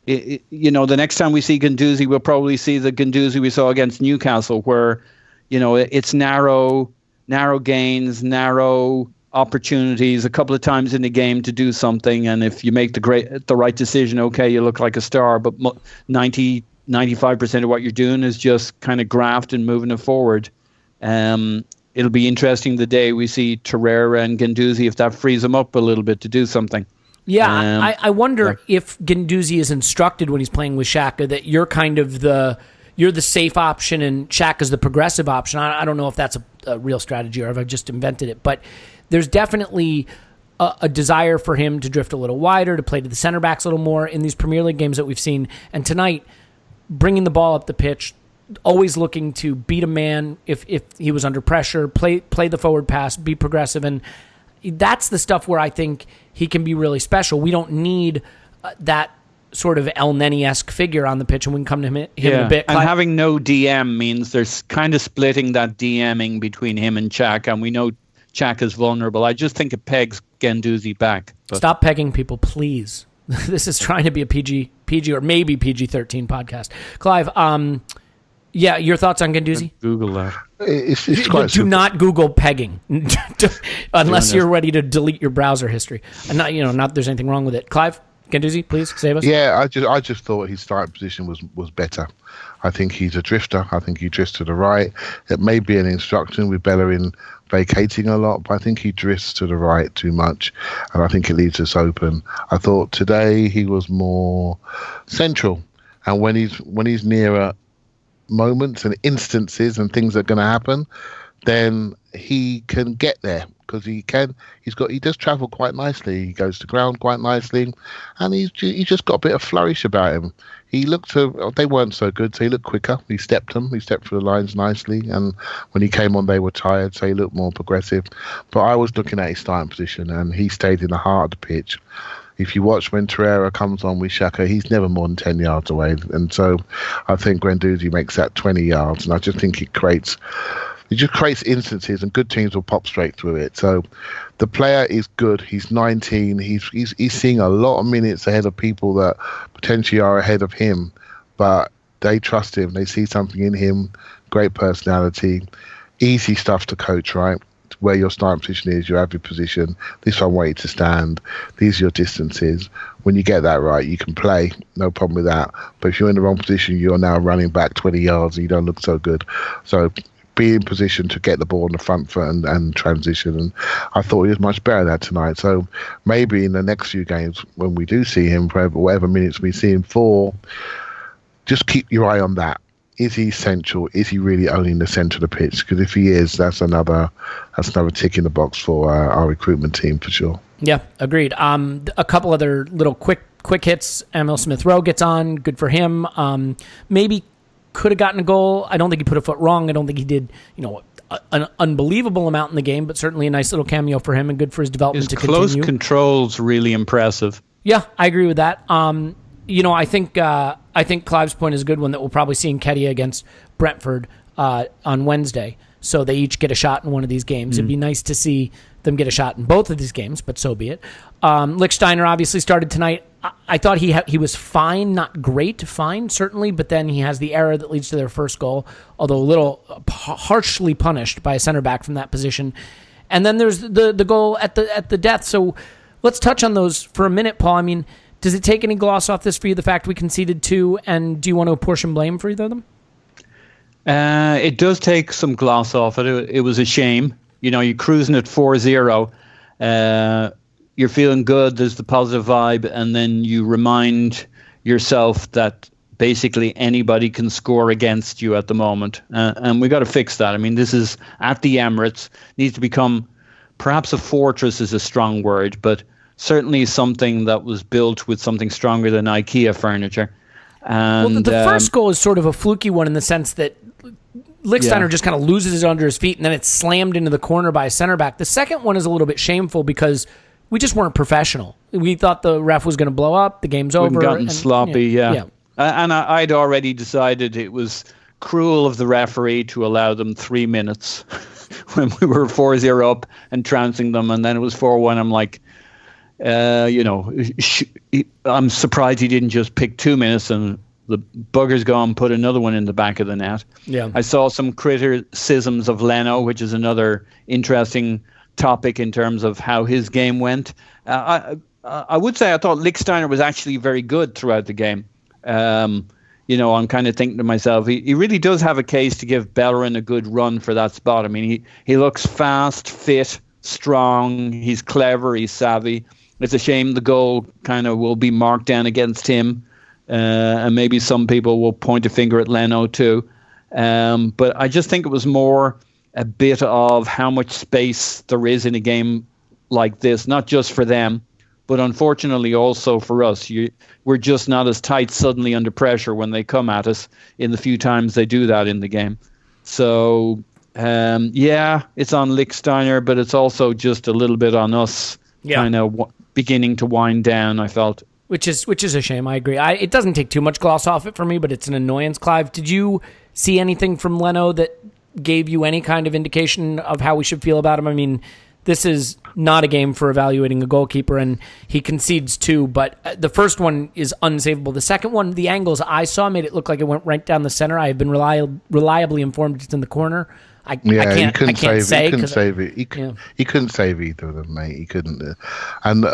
C: the next time we see Guendouzi, we'll probably see the Guendouzi we saw against Newcastle, where, it's narrow gains, narrow opportunities a couple of times in the game to do something. And if you make the right decision, okay, you look like a star. But 95% of what you're doing is just kind of graft and moving it forward. It'll be interesting the day we see Torreira and Guendouzi, if that frees them up a little bit to do something.
B: Yeah, I wonder if Guendouzi is instructed when he's playing with Xhaka that you're kind of you're the safe option and Xhaka's the progressive option. I don't know if that's a real strategy or if I've just invented it, but there's definitely a desire for him to drift a little wider, to play to the center backs a little more in these Premier League games that we've seen. And tonight, bringing the ball up the pitch, always looking to beat a man if he was under pressure, play the forward pass, be progressive. And that's the stuff where I think he can be really special. We don't need that sort of El Neni-esque figure on the pitch, and we can come to him in a bit.
C: And having no DM means there's kind of splitting that DMing between him and Xhaka, and we know Xhaka's vulnerable. I just think it pegs Guendouzi back. But.
B: Stop pegging people, please. This is trying to be a PG or maybe PG-13 podcast. Clive, your thoughts on Guendouzi?
C: Google that.
D: It's quite
B: do not Google pegging unless you're ready to delete your browser history. And not there's anything wrong with it. Clive, Guendouzi, please save us.
D: Yeah, I just thought his starting position was better. I think he's a drifter. I think he drifts to the right. It may be an instruction with Bellerin vacating a lot, but I think he drifts to the right too much, and I think it leaves us open. I thought today he was more central, and when he's nearer moments and instances and things that are going to happen, then he can get there because he does travel quite nicely. He goes to ground quite nicely, and he's just got a bit of flourish about him. They weren't so good, so he looked quicker. He stepped through the lines nicely, and when he came on, they were tired, so he looked more progressive. But I was looking at his starting position, and he stayed in the heart of the pitch. If you watch when Torreira comes on with Xhaka, he's never more than 10 yards away. And so I think Guendouzi makes that 20 yards, and I just think it just creates instances, and good teams will pop straight through it. So the player is good. He's 19. He's seeing a lot of minutes ahead of people that potentially are ahead of him, but they trust him. They see something in him. Great personality, easy stuff to coach, right? Where your starting position is, your average position. This one where to stand. These are your distances. When you get that right, you can play. No problem with that. But if you're in the wrong position, you're now running back 20 yards and you don't look so good. So be in position to get the ball on the front foot and transition. And I thought he was much better at that tonight. So maybe in the next few games, when we do see him, for whatever minutes we see him for, just keep your eye on that. Is he central? Is he really owning the centre of the pitch? Because if he is, that's another tick in the box for our recruitment team for sure.
B: Yeah, agreed. A couple other little quick hits. Emil Smith-Rowe gets on. Good for him. Maybe could have gotten a goal. I don't think he put a foot wrong. I don't think he did, an unbelievable amount in the game, but certainly a nice little cameo for him and good for his development to continue.
C: His close control's really impressive.
B: Yeah, I agree with that. I think Clive's point is a good one that we'll probably see in Nketiah against Brentford on Wednesday. So they each get a shot in one of these games. It'd be nice to see them get a shot in both of these games, but so be it. Lichtsteiner obviously started tonight. I thought he was fine, not great, fine, certainly, but then he has the error that leads to their first goal, although a little harshly punished by a center back from that position. And then there's the goal at the death. So let's touch on those for a minute, Paul. I mean, does it take any gloss off this for you, the fact we conceded 2, and do you want to apportion blame for either of them?
C: It does take some gloss off it. It was a shame. You're cruising at 4-0. You're feeling good. There's the positive vibe. And then you remind yourself that basically anybody can score against you at the moment. And we got to fix that. I mean, this is at the Emirates. Needs to become, perhaps a fortress is a strong word, but certainly something that was built with something stronger than IKEA furniture. And
B: Well, the first goal is sort of a fluky one in the sense that Lichtsteiner just kind of loses it under his feet, and then it's slammed into the corner by a center back. The second one is a little bit shameful because we just weren't professional. We thought the ref was going to blow up. The game's over.
C: We'd gotten sloppy, yeah. And I'd already decided it was cruel of the referee to allow them 3 minutes when we were 4-0 up and trouncing them, and then it was 4-1. I'm like, I'm surprised he didn't just pick 2 minutes and the bugger's gone, put another one in the back of the net. Yeah. I saw some criticisms of Leno, which is another interesting topic in terms of how his game went. I would say I thought Lichtsteiner was actually very good throughout the game. I'm kind of thinking to myself, he really does have a case to give Bellerin a good run for that spot. I mean, he looks fast, fit, strong. He's clever. He's savvy. It's a shame the goal kind of will be marked down against him. And maybe some people will point a finger at Leno too. But I just think it was more a bit of how much space there is in a game like this, not just for them, but unfortunately also for us. We're just not as tight suddenly under pressure when they come at us in the few times they do that in the game. So, it's on Lichtsteiner, but it's also just a little bit on us kind of beginning to wind down, I felt.
B: Which is a shame. I agree. It doesn't take too much gloss off it for me, but it's an annoyance. Clive, did you see anything from Leno that gave you any kind of indication of how we should feel about him? I mean, this is not a game for evaluating a goalkeeper, and he concedes 2, but the first one is unsavable. The second one, the angles I saw made it look like it went right down the center. I have been reliably informed it's in the corner. I can't say.
D: He couldn't save it. He couldn't save either of them, mate. He couldn't. And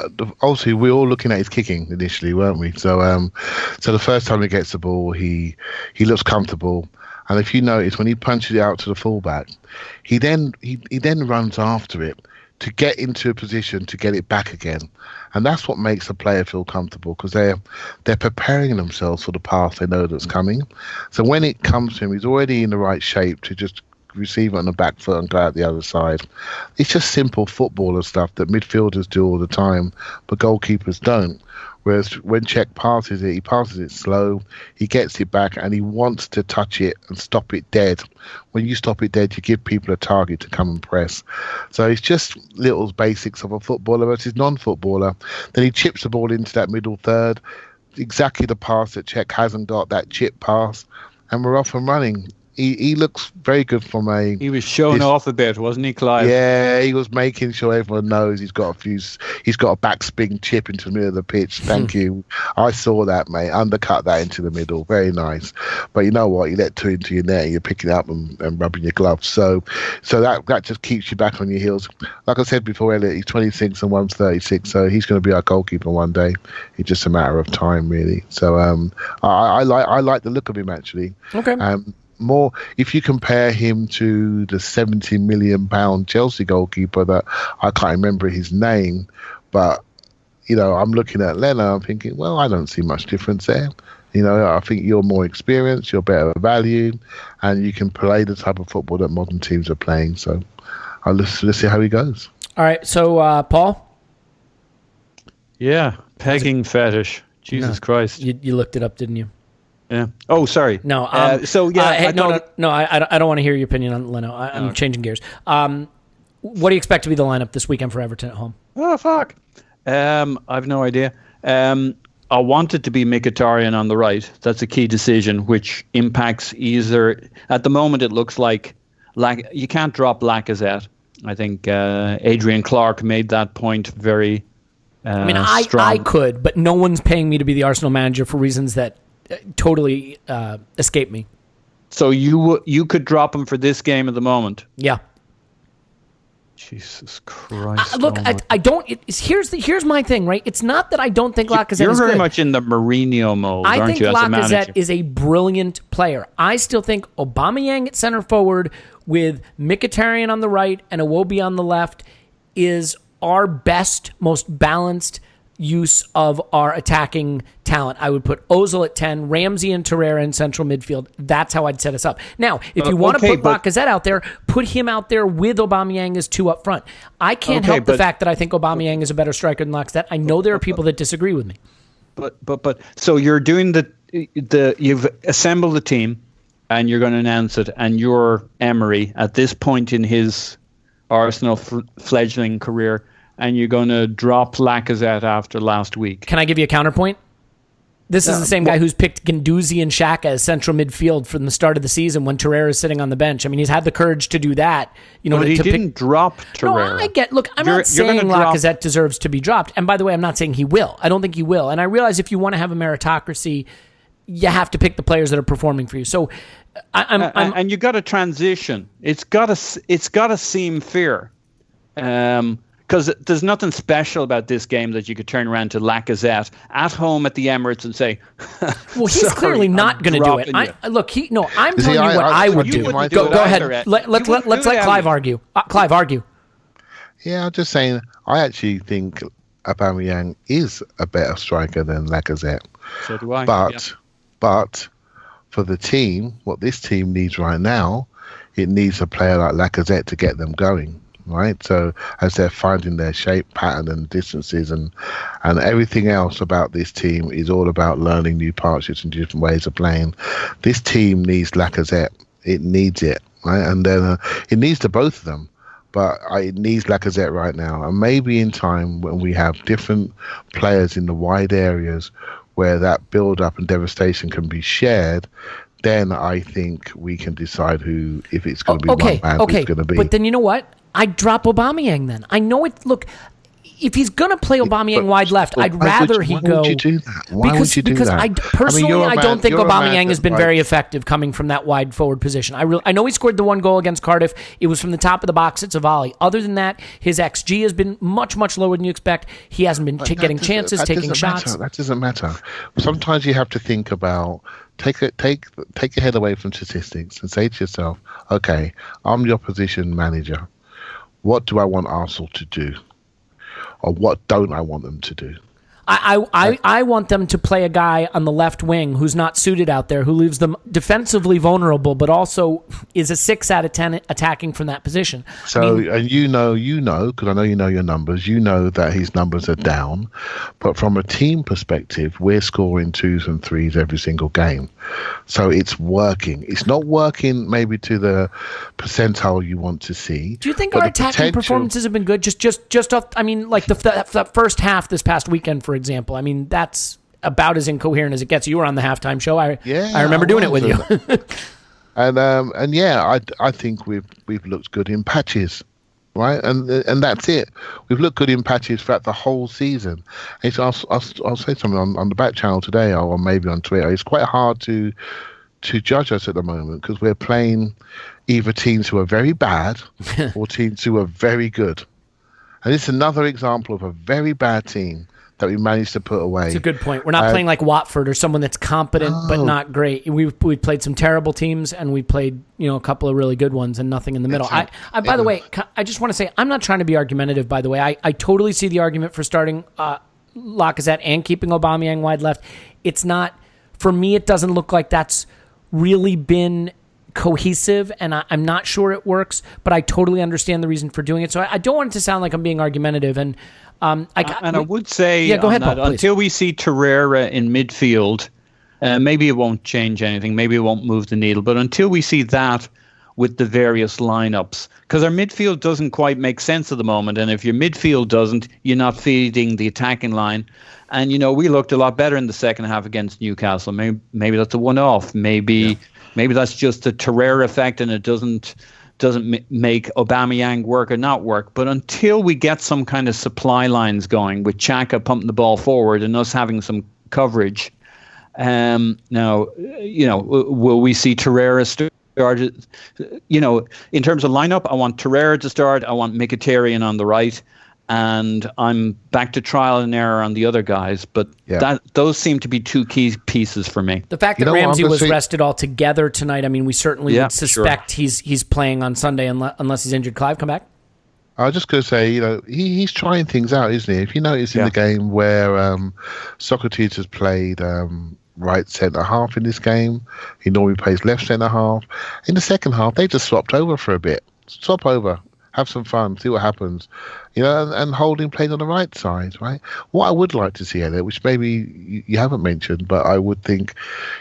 D: obviously, we were all looking at his kicking initially, weren't we? So, the first time he gets the ball, he looks comfortable. And if you notice, when he punches it out to the fullback, he then runs after it to get into a position to get it back again. And that's what makes the player feel comfortable, because they're preparing themselves for the pass they know that's coming. So when it comes to him, he's already in the right shape to just receive it on the back foot and go out the other side. It's just simple footballer stuff that midfielders do all the time, but goalkeepers don't. Whereas when Cech passes it, he passes it slow, he gets it back, and he wants to touch it and stop it dead. When you stop it dead, you give people a target to come and press. So it's just little basics of a footballer versus non-footballer. Then he chips the ball into that middle third, exactly the pass that Cech hasn't got, that chip pass, and we're off and running. He looks very good from a...
C: He was showing off a bit, wasn't he, Clive?
D: Yeah, he was making sure everyone knows he's got a backspin chip into the middle of the pitch. Thank you. I saw that, mate. Undercut that into the middle. Very nice. But you know what? You let 2 into your net, you're picking it up and rubbing your gloves. So that just keeps you back on your heels. Like I said before, Elliot, he's 26 and one's 36, so he's going to be our goalkeeper one day. It's just a matter of time, really. So I like the look of him, actually. Okay. More if you compare him to the £70 million Chelsea goalkeeper that I can't remember his name, but I'm looking at Leno, I'm thinking, well, I don't see much difference there. I think you're more experienced, you're better value, and you can play the type of football that modern teams are playing. So let's see how he goes.
B: All right, so Paul?
C: Yeah, pegging fetish. Jesus Christ.
B: You looked it up, didn't you?
C: Yeah. Oh, sorry.
B: No. I don't want to hear your opinion on Leno. I'm changing gears. What do you expect to be the lineup this weekend for Everton at home?
C: Oh, fuck. I've no idea. I want it to be Mkhitaryan on the right. That's a key decision, which impacts either. At the moment, it looks like you can't drop Lacazette. I think Adrian Clark made that point very.
B: I could, but no one's paying me to be the Arsenal manager for reasons that totally escape me.
C: So you could drop him for this game at the moment?
B: Yeah.
C: Jesus Christ!
B: Look, I don't. Here's my thing, right? It's not that I don't think Lacazette is good.
C: You're very much in the Mourinho mode, aren't you?
B: I think Lacazette is a brilliant player. I still think Aubameyang at center forward with Mkhitaryan on the right and Iwobi on the left is our best, most balanced use of our attacking talent. I would put Ozil at 10, Ramsey and Torreira in central midfield. That's how I'd set us up. Now, if you want to put Lacazette out there, put him out there with Aubameyang as 2 up front. I can't help the fact that I think Aubameyang is a better striker than Lacazette. I know there are people that disagree with me.
C: But so you're doing you've assembled the team and you're going to announce it, and you're Emery at this point in his Arsenal fledgling career, and you're going to drop Lacazette after last week.
B: Can I give you a counterpoint? This is the same guy who's picked Guendouzi and Xhaka as central midfield from the start of the season when Torreira is sitting on the bench. I mean, he's had the courage to do that.
C: But he didn't drop Torreira.
B: No, I get. Look, I'm not saying Lacazette deserves to be dropped. And by the way, I'm not saying he will. I don't think he will. And I realize if you want to have a meritocracy, you have to pick the players that are performing for you. So,
C: and you got to transition. It's got to seem fair. Because there's nothing special about this game that you could turn around to Lacazette at home at the Emirates and say,
B: well, he's clearly not going to do it. I'm telling you what I would do. Go ahead. Let's let Clive argue. Clive, argue.
D: Yeah, I'm just saying, I actually think Aubameyang is a better striker than Lacazette.
C: So do I.
D: But for the team, what this team needs right now, it needs a player like Lacazette to get them going. Right, so as they're finding their shape, pattern, and distances, and everything else about this team is all about learning new partnerships and different ways of playing. This team needs Lacazette. It needs it, right? And then it needs the both of them, but it needs Lacazette right now. And maybe in time, when we have different players in the wide areas where that build-up and devastation can be shared, then I think we can decide if it's going to be one man, who's going to be.
B: But then you know what? I'd drop Aubameyang then. I know it. Look, if he's going to play Aubameyang wide left, I'd rather he go.
D: Why would you do that? Why would you do
B: because
D: that?
B: I don't think Aubameyang has been very effective coming from that wide forward position. I know he scored the 1 goal against Cardiff. It was from the top of the box. It's a volley. Other than that, his XG has been much, much lower than you expect. He hasn't been getting chances, taking shots.
D: That doesn't matter. Sometimes you have to think about. Take your head away from statistics and say to yourself, okay, I'm the opposition manager. What do I want Arsenal to do? Or what don't I want them to do?
B: I want them to play a guy on the left wing who's not suited out there, who leaves them defensively vulnerable, but also is a 6 out of 10 attacking from that position.
D: So, and you know, because I know you know your numbers, you know that his numbers are down. But from a team perspective, we're scoring 2s and 3s every single game. So it's working. It's not working maybe to the percentile you want to see.
B: Do you think our attacking performances have been good? Just off, I mean, like the first half this past weekend, for example. I mean, that's about as incoherent as it gets. You were on the halftime show. I remember doing it with you.
D: and yeah, I think we've looked good in patches, right? And that's it. We've looked good in patches throughout the whole season. I'll say something on the back channel today, or maybe on Twitter. It's quite hard to judge us at the moment because we're playing either teams who are very bad or teams who are very good. And it's another example of a very bad team that we managed to put away.
B: It's a good point. We're not playing like Watford or someone that's competent but not great. We played some terrible teams and we played a couple of really good ones and nothing in the middle. By the way, I just want to say I'm not trying to be argumentative. By the way, I totally see the argument for starting Lacazette and keeping Aubameyang wide left. It's not, for me. It doesn't look like that's really been cohesive, and I'm not sure it works. But I totally understand the reason for doing it. So I don't want it to sound like I'm being argumentative. And I would say,
C: go ahead, Paul, until we see Torreira in midfield, maybe it won't change anything. Maybe it won't move the needle. But until we see that with the various lineups, because our midfield doesn't quite make sense at the moment. And if your midfield doesn't, you're not feeding the attacking line. And, we looked a lot better in the second half against Newcastle. Maybe that's a one-off. Maybe that's just a Torreira effect and it doesn't make Aubameyang work or not work. But until we get some kind of supply lines going with Xhaka pumping the ball forward and us having some coverage, now, will we see Torreira start? In terms of lineup, I want Torreira to start. I want Mkhitaryan on the right. And I'm back to trial and error on the other guys, but those seem to be two key pieces for me.
B: The fact that Ramsey was rested altogether tonight, I mean, we certainly would suspect he's playing on Sunday unless he's injured. Clive, come back.
D: I was just going to say, he's trying things out, isn't he? If you notice in the game where Socrates has played right centre half in this game, he normally plays left centre half. In the second half, they just swapped over for a bit. Swap over, have some fun, see what happens. And Holding played on the right side, right? What I would like to see, Elliot, which maybe you haven't mentioned, but I would think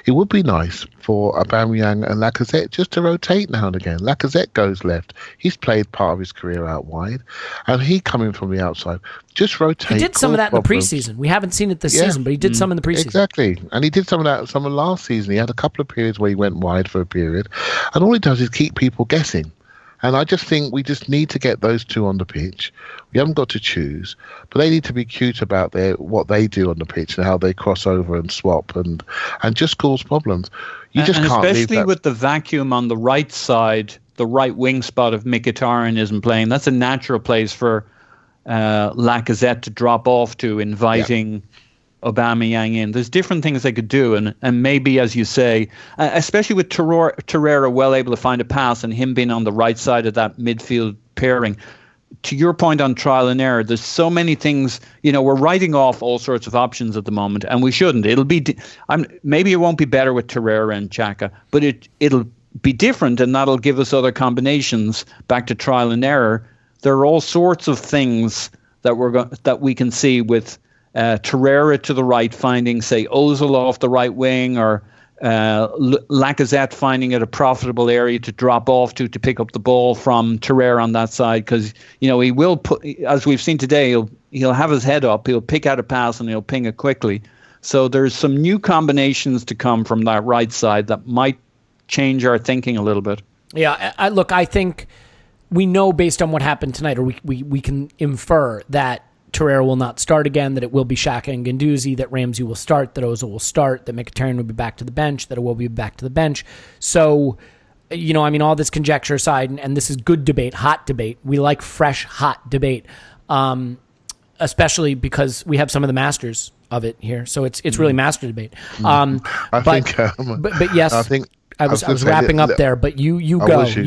D: it would be nice for Aubameyang and Lacazette just to rotate now and again. Lacazette goes left. He's played part of his career out wide, and he coming from the outside. Just rotate.
B: He did some of that in the preseason. We haven't seen it this season, but he did some in the preseason.
D: Exactly, and he did some of that last season. He had a couple of periods where he went wide for a period, and all he does is keep people guessing. And I just think we just need to get those two on the pitch. We haven't got to choose, but they need to be cute about what they do on the pitch and how they cross over and swap and just cause problems. You just can't leave
C: especially with the vacuum on the right side, the right wing spot of Mkhitaryan isn't playing. That's a natural place for Lacazette to drop off to, inviting Aubameyang in. There's different things they could do, and maybe, as you say, especially with Torreira well able to find a pass and him being on the right side of that midfield pairing. To your point on trial and error, there's so many things. We're writing off all sorts of options at the moment, and we shouldn't. It'll be, maybe it won't be better with Torreira and Xhaka, but it'll be different, and that'll give us other combinations. Back to trial and error, there are all sorts of things that we can see with. Torreira to the right, finding, say, Ozil off the right wing, or Lacazette finding it a profitable area to drop off to pick up the ball from Torreira on that side, because he will put, as we've seen today, he'll have his head up, he'll pick out a pass and he'll ping it quickly. So there's some new combinations to come from that right side that might change our thinking a little bit.
B: Yeah, I think we know based on what happened tonight, or we can infer that Torreira will not start again, that it will be Xhaka and Guendouzi, that Ramsey will start, that Ozil will start, that Mkhitaryan will be back to the bench, that it will be back to the bench. So, all this conjecture aside, and this is good debate, hot debate. We like fresh, hot debate, especially because we have some of the masters of it here. So it's really master debate. But yes, I was wrapping up there, but you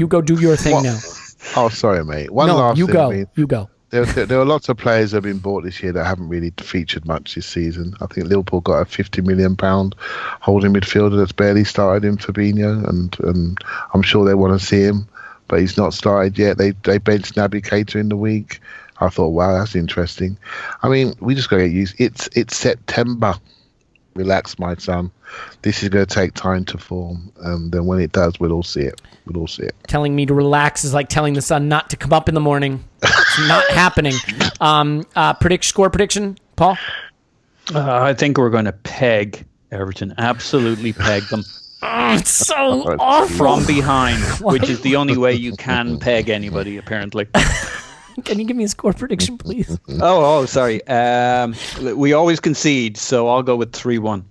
B: go do your thing now.
D: Oh, sorry, mate.
B: You go.
D: There are lots of players that have been bought this year that haven't really featured much this season. I think Liverpool got a £50 million holding midfielder that's barely started in Fabinho, and I'm sure they want to see him, but he's not started yet. They benched Naby Keita in the week. I thought, wow, that's interesting. We just got to get used. It's September. Relax, my son. This is going to take time to form, and then when it does, we'll all see it.
B: Telling me to relax is like telling the sun not to come up in the morning. It's not happening. Score prediction, Paul?
C: I think we're going to peg Everton. Absolutely peg them.
B: It's so awful.
C: From behind, which is the only way you can peg anybody, apparently.
B: Can you give me a score prediction, please?
C: Sorry. We always concede, so I'll go with 3-1.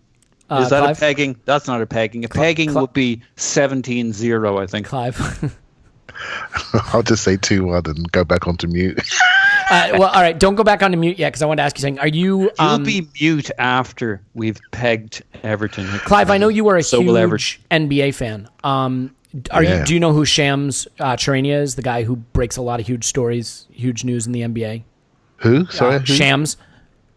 C: Is that
B: Clive?
C: a pegging? That's not a pegging. A pegging would be 17-0, I think.
B: Clive.
D: I'll just say 2-1 and go back onto mute.
B: All right. Don't go back onto mute yet, because I wanted to ask you something. Are you...
C: You'll be mute after we've pegged Everton.
B: Clive, I know you are a huge NBA fan. Do you know who Shams Charania is? The guy who breaks a lot of huge stories, huge news in the NBA.
D: Who? Sorry? Who?
B: Shams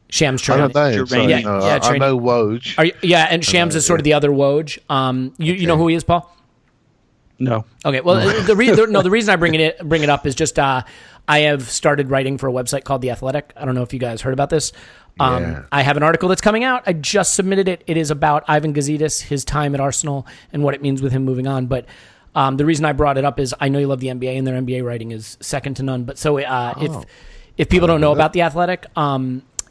B: Charania.
D: I don't know. Sorry, I know Woj.
B: And Shams is sort of the other Woj. You know who he is, Paul?
C: No.
B: Okay. Well, the reason I bring it up is just I have started writing for a website called The Athletic. I don't know if you guys heard about this. I have an article that's coming out. I just submitted it. It is about Ivan Gazidis, his time at Arsenal, and what it means with him moving on. But the reason I brought it up is I know you love the NBA, and their NBA writing is second to none. But so if people don't know about The Athletic,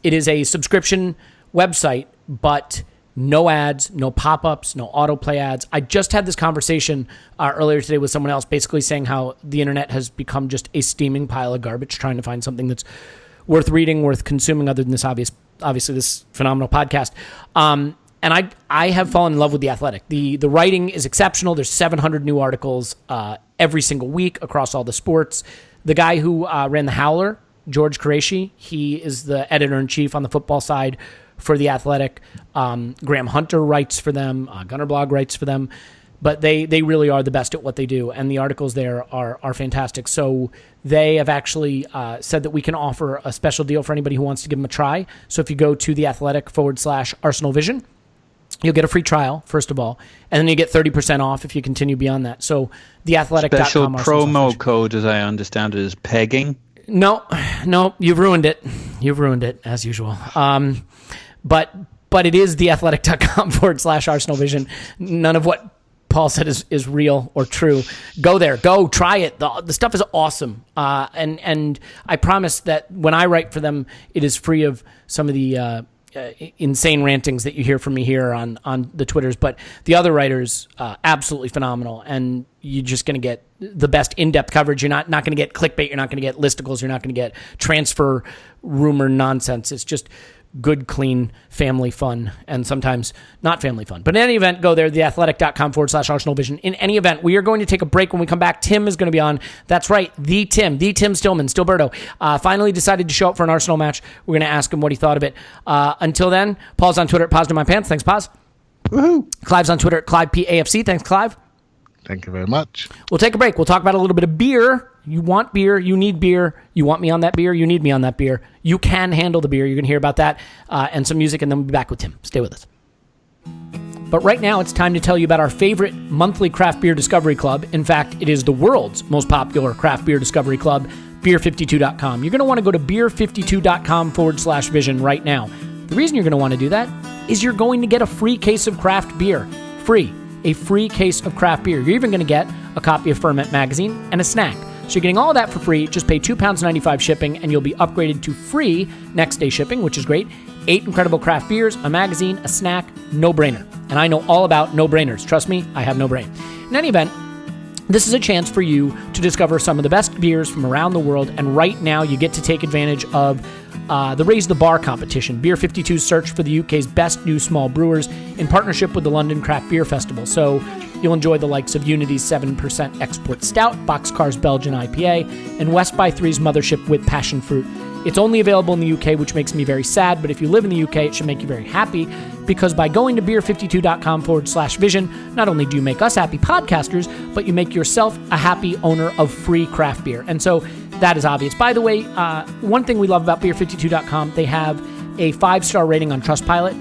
B: it is a subscription website, but no ads, no pop-ups, no autoplay ads. I just had this conversation earlier today with someone else, basically saying how the internet has become just a steaming pile of garbage, trying to find something that's worth reading, worth consuming, other than this obviously this phenomenal podcast. And I have fallen in love with The Athletic. The writing is exceptional. There's 700 new articles every single week across all the sports. The guy who ran The Howler, George Qureshi, he is the editor-in-chief on the football side for The Athletic. Graham Hunter writes for them. Gunner Blog writes for them. but they really are the best at what they do, and the articles there are fantastic. So they have actually said that we can offer a special deal for anybody who wants to give them a try. So if you go to The Athletic/Arsenal Vision, you'll get a free trial, first of all, and then you get 30% off if you continue beyond that. So theathletic.com.
C: Special promo code, as I understand it, is pegging.
B: No, you've ruined it. You've ruined it, as usual. But it is theathletic.com/Arsenal Vision. None of what Paul said is real or true. Go there. Go try it. The stuff is awesome. And I promise that when I write for them, it is free of some of the insane rantings that you hear from me here on the Twitters. But the other writers, absolutely phenomenal. And you're just going to get the best in-depth coverage. You're not going to get clickbait. You're not going to get listicles. You're not going to get transfer rumor nonsense. It's just good, clean family fun, and sometimes not family fun. But in any event, go there, theathletic.com/Arsenal Vision. In any event, we are going to take a break. When we come back, Tim is going to be on. That's right, the Tim Stillman, Stilberto, finally decided to show up for an Arsenal match. We're going to ask him what he thought of it. Until then, Paul's on Twitter at Paz to My Pants. Thanks, Paz.
C: Woohoo!
B: Clive's on Twitter at ClivePAFC. Thanks, Clive.
D: Thank you very much.
B: We'll take a break. We'll talk about a little bit of beer. You want beer. You need beer. You want me on that beer. You need me on that beer. You can handle the beer. You're going to hear about that and some music, and then we'll be back with Tim. Stay with us. But right now, it's time to tell you about our favorite monthly craft beer discovery club. In fact, it is the world's most popular craft beer discovery club, beer52.com. You're going to want to go to beer52.com/vision right now. The reason you're going to want to do that is you're going to get a free case of craft beer. Free. A free case of craft beer. You're even going to get a copy of Ferment Magazine and a snack. So you're getting all of that for free. Just pay £2.95 shipping, and you'll be upgraded to free next day shipping, which is great. 8 incredible craft beers, a magazine, a snack, no-brainer. And I know all about no-brainers. Trust me, I have no brain. In any event, this is a chance for you to discover some of the best beers from around the world, and right now you get to take advantage of the Raise the Bar competition, Beer 52's search for the UK's best new small brewers in partnership with the London Craft Beer Festival. So you'll enjoy the likes of Unity's 7% Export Stout, Boxcar's Belgian IPA, and West by Three's Mothership with Passion Fruit. It's only available in the UK, which makes me very sad, but if you live in the UK, it should make you very happy, because by going to beer52.com/vision, not only do you make us happy podcasters, but you make yourself a happy owner of free craft beer. And so that is obvious. By the way, one thing we love about beer52.com, they have a 5-star rating on Trustpilot,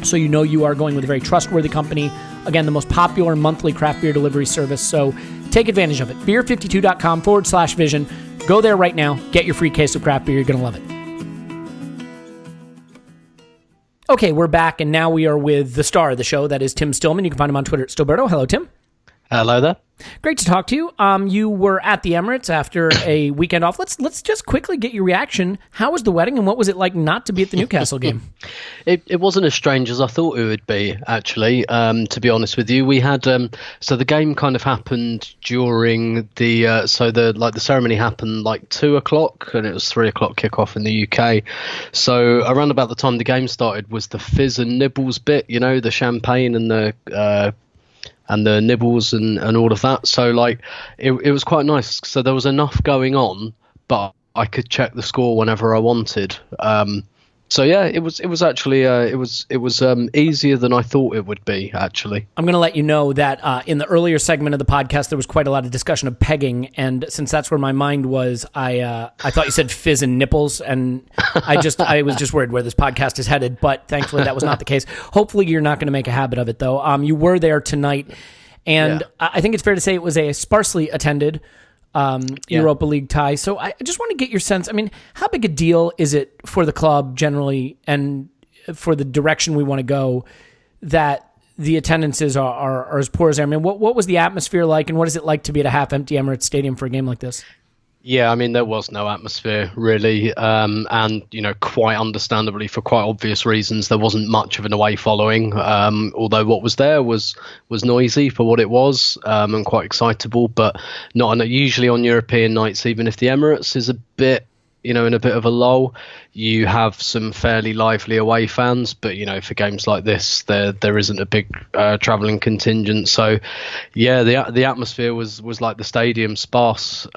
B: so you know you are going with a very trustworthy company. Again, the most popular monthly craft beer delivery service, so take advantage of it. beer52.com/vision. Go there right now. Get your free case of craft beer. You're going to love it. Okay, we're back, and now we are with the star of the show. That is Tim Stillman. You can find him on Twitter at Stilberto. Hello, Tim.
E: Hello there.
B: Great to talk to you. You were at the Emirates after a weekend off. Let's just quickly get your reaction. How was the wedding, and what was it like not to be at the Newcastle game?
E: It wasn't as strange as I thought it would be, actually, to be honest with you. We had so the game kind of happened during the the ceremony happened like 2:00, and it was 3:00 kickoff in the UK. So around about the time the game started was the fizz and nibbles bit, you know, the champagne and the nibbles and all of that. So like it was quite nice. So there was enough going on, but I could check the score whenever I wanted. So yeah, it was actually it was easier than I thought it would be, actually.
B: I'm going to let you know that in the earlier segment of the podcast there was quite a lot of discussion of pegging, and since that's where my mind was, I thought you said fizz and nipples, and I was just worried where this podcast is headed, but thankfully that was not the case. Hopefully you're not going to make a habit of it, though. You were there tonight, and yeah. I think it's fair to say it was a sparsely attended Europa League tie. So I just want to get your sense. I mean, how big a deal is it for the club generally and for the direction we want to go that the attendances are as poor as they are? I mean, what was the atmosphere like, and what is it like to be at a half-empty Emirates Stadium for a game like this?
E: Yeah, I mean, there was no atmosphere, really. And, you know, quite understandably, for quite obvious reasons, there wasn't much of an away following. Although what was there was noisy for what it was, and quite excitable, but not usually on European nights, even if the Emirates is a bit, you know, in a bit of a lull, you have some fairly lively away fans, but, you know, for games like this, there isn't a big travelling contingent. So, yeah, the atmosphere was like the stadium, sparse.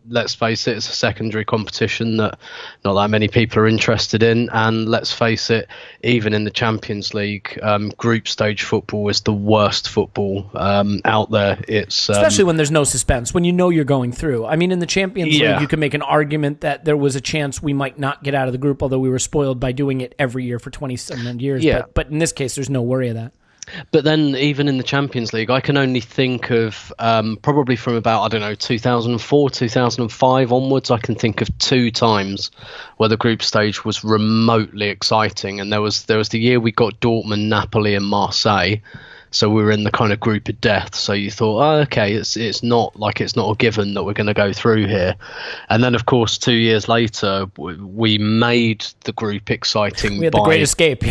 E: let's face it, it's a secondary competition that not that many people are interested in. And let's face it, even in the Champions League, group stage football is the worst football out there. It's
B: especially when there's no suspense, when you know you're going through. I mean, in the Champions League, you can make an argument that there was a chance we might not get out of the group, although we were spoiled by doing it every year for 20-some years.
E: Yeah.
B: But in this case, there's no worry of that.
E: But then even in the Champions League, I can only think of probably from about, 2004, 2005 onwards, I can think of 2 times where the group stage was remotely exciting. And there was the year we got Dortmund, Napoli and Marseille. So we were in the kind of group of death. So you thought, oh, okay, it's not a given that we're going to go through here. And then, of course, 2 years later, we made the group exciting.
B: We had the great escape.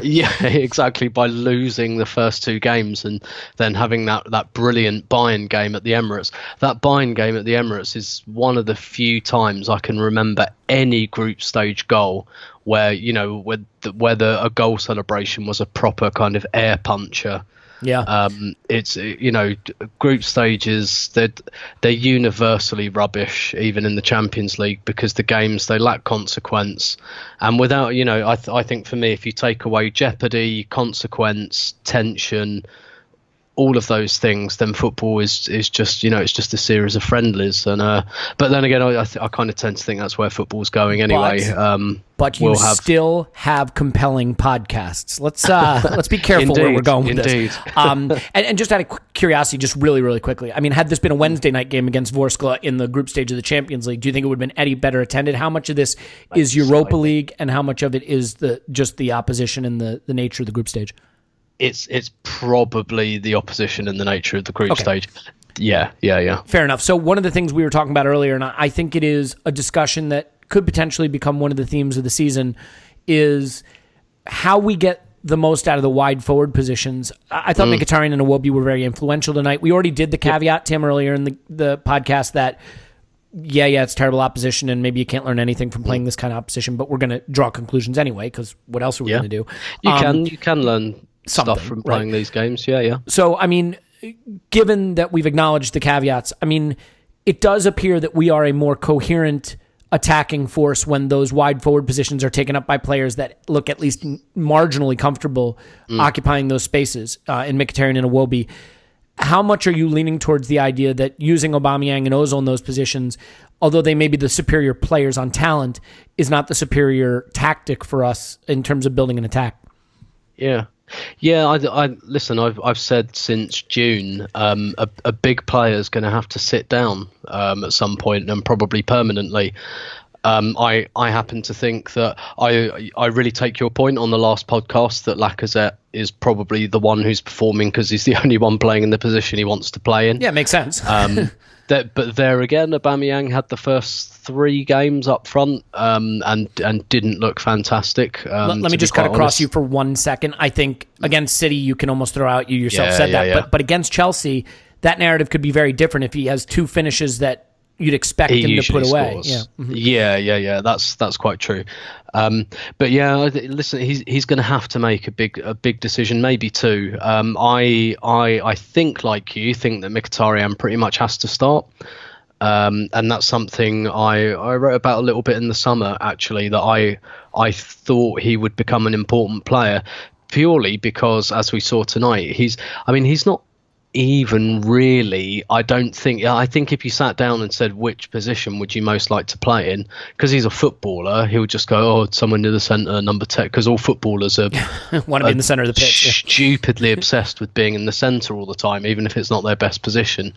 E: Yeah, exactly, by losing the first 2 games and then having that brilliant Bayern game at the Emirates. That Bayern game at the Emirates is one of the few times I can remember any group stage goal where, a goal celebration was a proper kind of air puncher.
B: Yeah.
E: It's, group stages, they're universally rubbish, even in the Champions League, because the games, they lack consequence. And without, I think for me, if you take away jeopardy, consequence, tension, all of those things, then football is just, it's just a series of friendlies. And but then again, I kind of tend to think that's where football's going anyway.
B: But you still have compelling podcasts. Let's be careful where we're going with this. And just out of curiosity, just really, really quickly, I mean, had this been a Wednesday night game against Vorskla in the group stage of the Champions League, do you think it would have been any better attended? How much of this is Europa League, and how much of it is just the opposition and the nature of the group stage?
E: It's probably the opposition and the nature of the group stage. Yeah.
B: Fair enough. So one of the things we were talking about earlier, and I think it is a discussion that could potentially become one of the themes of the season, is how we get the most out of the wide forward positions. I thought Mkhitaryan and Iwobi were very influential tonight. We already did the caveat, Tim, earlier in the podcast that, it's terrible opposition and maybe you can't learn anything from playing this kind of opposition, but we're going to draw conclusions anyway, because what else are we going to do?
E: You can learn stuff from playing these games. Yeah.
B: So, I mean, given that we've acknowledged the caveats, I mean, it does appear that we are a more coherent attacking force when those wide forward positions are taken up by players that look at least marginally comfortable occupying those spaces in Mkhitaryan and Iwobi. How much are you leaning towards the idea that using Aubameyang and Ozil in those positions, although they may be the superior players on talent, is not the superior tactic for us in terms of building an attack?
E: Yeah. I listen. I've said since June, a big player is going to have to sit down at some point, and probably permanently. I happen to think that I really take your point on the last podcast that Lacazette is probably the one who's performing because he's the only one playing in the position he wants to play in.
B: Yeah, makes sense.
E: But there again, Aubameyang had the first 3 games up front and didn't look fantastic.
B: Let me just cut across you for 1 second. I think against City, you can almost throw out, you yourself said that, but against Chelsea, that narrative could be very different if he has 2 finishes that you'd expect him to put away.
E: Yeah. Mm-hmm. That's quite true. But listen, he's going to have to make a big decision, maybe 2. I think, like you, think that Mkhitaryan pretty much has to start. And that's something I wrote about a little bit in the summer, actually, that I thought he would become an important player purely because, as we saw tonight, he's not even really, I think if you sat down and said which position would you most like to play in, because he's a footballer, he would just go, someone near the centre, number 10, because all footballers are
B: want to be in the centre of the pitch,
E: stupidly obsessed with being in the centre all the time, even if it's not their best position.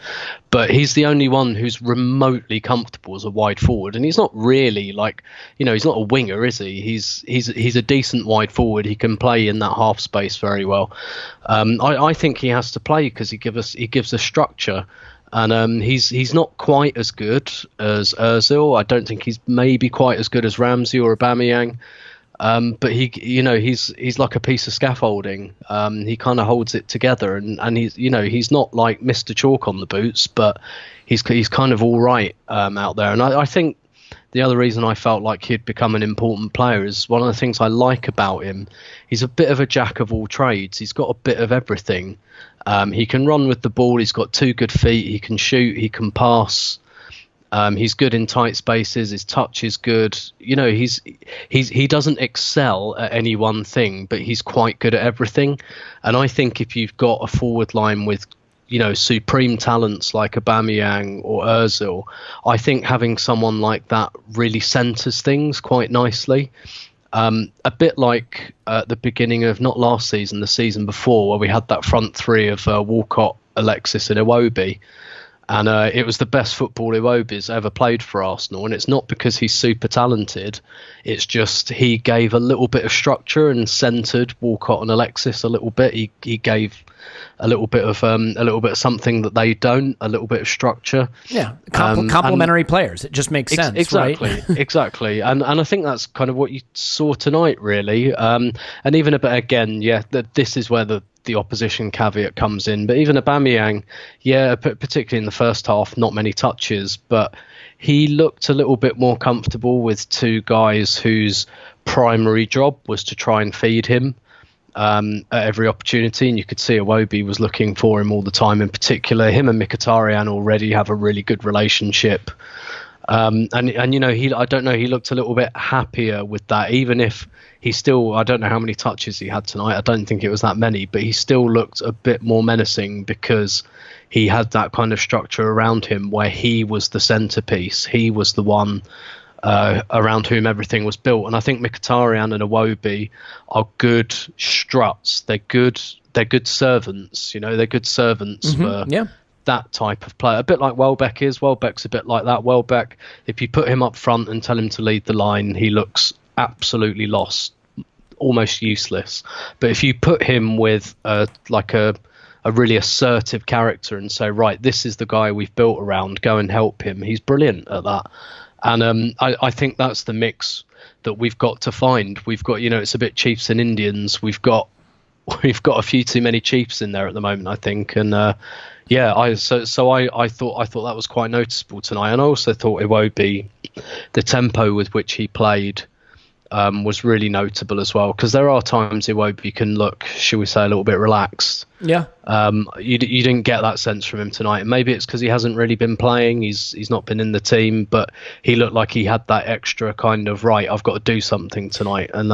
E: But he's the only one who's remotely comfortable as a wide forward, and he's not really he's not a winger, is he? He's a decent wide forward. He can play in that half space very well. I think he has to play because he gives us structure, and he's not quite as good as Ozil. I don't think he's maybe quite as good as Ramsey or Aubameyang, but he's like a piece of scaffolding. He kind of holds it together, and he's not like Mr. Chalk on the boots, but he's kind of all right out there. And I think the other reason I felt like he'd become an important player is one of the things I like about him. He's a bit of a jack of all trades. He's got a bit of everything. He can run with the ball. He's got 2 good feet. He can shoot. He can pass. He's good in tight spaces. His touch is good. He doesn't excel at any one thing, but he's quite good at everything. And I think if you've got a forward line with supreme talents like Aubameyang or Ozil, I think having someone like that really centres things quite nicely. A bit like at the beginning of not last season, the season before, where we had that front three of Walcott, Alexis and Iwobi. And it was the best football Iwobi's ever played for Arsenal. And it's not because he's super talented. It's just he gave a little bit of structure and centred Walcott and Alexis a little bit. He gave a little bit of something that they don't, a little bit of structure.
B: Yeah, complementary players. It just makes sense,
E: exactly,
B: right?
E: Exactly. And I think that's kind of what you saw tonight, really. And even a bit again, this is where the opposition caveat comes in. But even Aubameyang, particularly in the first half, not many touches, but he looked a little bit more comfortable with two guys whose primary job was to try and feed him at every opportunity. And you could see Iwobi was looking for him all the time. In particular, him and Mkhitaryan already have a really good relationship. I don't know, he looked a little bit happier with that, even if he still, I don't know how many touches he had tonight. I don't think it was that many, but he still looked a bit more menacing because he had that kind of structure around him where he was the centerpiece. He was the one around whom everything was built. And I think Mkhitaryan and Iwobi are good struts. They're good servants. They're good servants for that type of player. A bit like Welbeck is. Welbeck's a bit like that. Welbeck, if you put him up front and tell him to lead the line, he looks absolutely lost, almost useless. But if you put him with a really assertive character and say, right, this is the guy we've built around, go and help him, he's brilliant at that. And I think that's the mix that we've got to find. We've got, it's a bit Chiefs and Indians. We've got a few too many Chiefs in there at the moment, I think. And I thought that was quite noticeable tonight. And I also thought Iwobi, the tempo with which he played was really notable as well, because there are times Iwobi can look, shall we say, a little bit relaxed. Yeah. You didn't get that sense from him tonight, and maybe it's because he hasn't really been playing. He's not been in the team, but he looked like he had that extra kind of, right, I've got to do something tonight. And